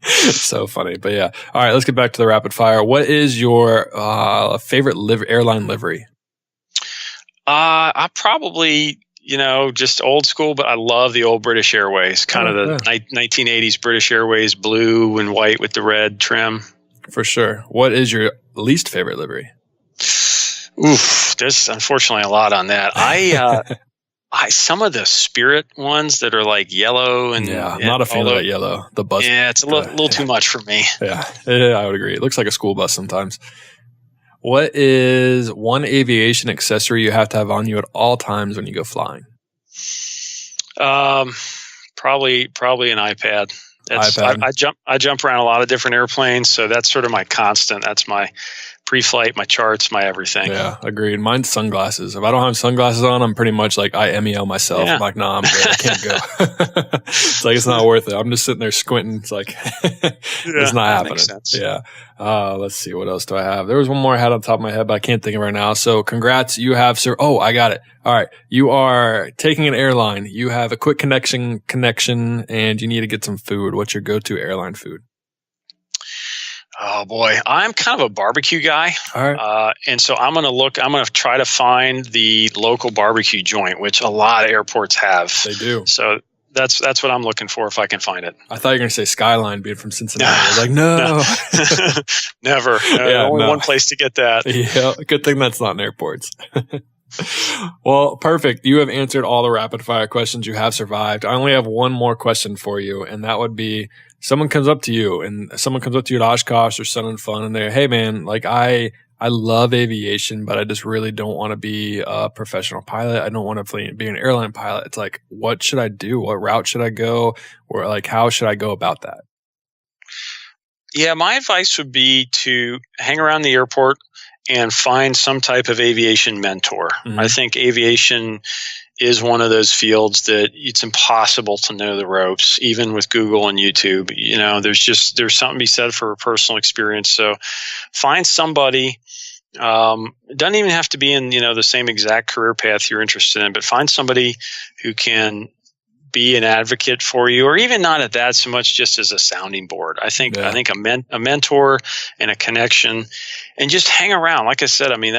So funny. But yeah. All right, let's get back to the rapid fire. What is your favorite airline livery? I probably, just old school, but I love the old British Airways, kind of the 1980s British Airways, blue and white with the red trim. For sure. What is your least favorite livery? Oof, there's unfortunately a lot on that. Some of the Spirit ones that are like yellow and I'm not a fan of that yellow. The bus. Yeah, it's a little too much for me. Yeah, I would agree. It looks like a school bus sometimes. What is one aviation accessory you have to have on you at all times when you go flying? Probably an iPad. I jump around a lot of different airplanes, so that's sort of my constant. That's my pre-flight, my charts, my everything. Yeah, agreed. Mine's sunglasses. If I don't have sunglasses on, I'm pretty much like I MEL myself. Yeah. I'm like, nah, I'm good. I can't go. It's like, it's not worth it. I'm just sitting there squinting. It's like, it's not happening. Makes sense. Yeah. Let's see. What else do I have? There was one more I had on top of my head, but I can't think of it right now. So congrats. You have, sir. Oh, I got it. All right. You are taking an airline. You have a quick connection, and you need to get some food. What's your go-to airline food? Oh boy, I'm kind of a barbecue guy. All right. And so I'm going to try to find the local barbecue joint, which a lot of airports have. They do. So that's what I'm looking for if I can find it. I thought you were going to say Skyline, being from Cincinnati. I was like, no. Never. Only one place to get that. Yeah. Good thing that's not in airports. Well, perfect. You have answered all the rapid fire questions. You have survived. I only have one more question for you, and that would be someone comes up to you at Oshkosh or Sun and Fun, and they're, hey man, like I love aviation, but I just really don't want to be a professional pilot. I don't want to be an airline pilot. It's like, what should I do? What route should I go? Or like, how should I go about that? Yeah, my advice would be to hang around the airport and find some type of aviation mentor. Mm-hmm. I think aviation is one of those fields that it's impossible to know the ropes, even with Google and YouTube. You know, there's something to be said for a personal experience. So find somebody. It doesn't even have to be in, the same exact career path you're interested in, but find somebody who can be an advocate for you, or even not at that so much, just as a sounding board. I think a mentor and a connection, and just hang around. Like I said, I mean,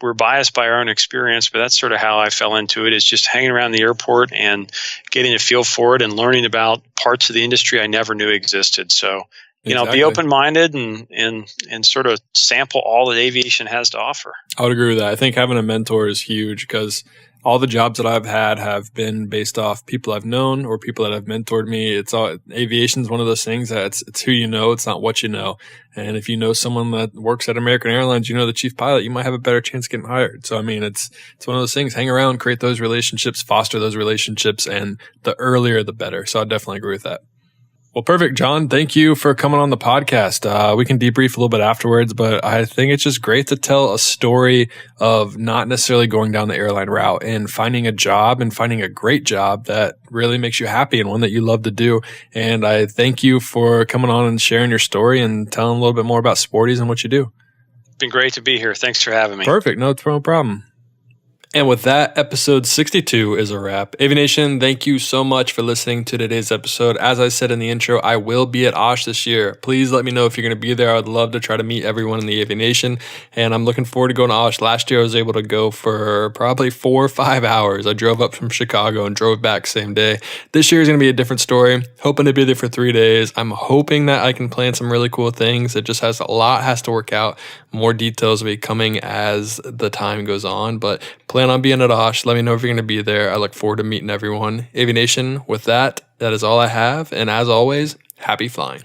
we're biased by our own experience, but that's sort of how I fell into it, is just hanging around the airport and getting a feel for it and learning about parts of the industry I never knew existed. So, be open-minded and sort of sample all that aviation has to offer. I would agree with that. I think having a mentor is huge, because all the jobs that I've had have been based off people I've known or people that have mentored me. Aviation is one of those things that it's who you know, it's not what you know. And if you know someone that works at American Airlines, the chief pilot, you might have a better chance of getting hired. So, I mean, it's one of those things. Hang around, create those relationships, foster those relationships, and the earlier, the better. So I definitely agree with that. Well, perfect, John. Thank you for coming on the podcast. We can debrief a little bit afterwards, but I think it's just great to tell a story of not necessarily going down the airline route and finding a job and finding a great job that really makes you happy and one that you love to do. And I thank you for coming on and sharing your story and telling a little bit more about Sportys and what you do. It's been great to be here. Thanks for having me. Perfect. No problem. And with that, episode 62 is a wrap. Avination, thank you so much for listening to today's episode. As I said in the intro, I will be at OSH this year. Please let me know if you're going to be there. I would love to try to meet everyone in the Avination, and I'm looking forward to going to OSH. Last year, I was able to go for probably 4 or 5 hours. I drove up from Chicago and drove back same day. This year is going to be a different story. Hoping to be there for 3 days. I'm hoping that I can plan some really cool things. It just has to work out. More details will be coming as the time goes on, but plan on being at OSH. Let me know if you're going to be there. I look forward to meeting everyone. Avination, with that is all I have. And as always, happy flying.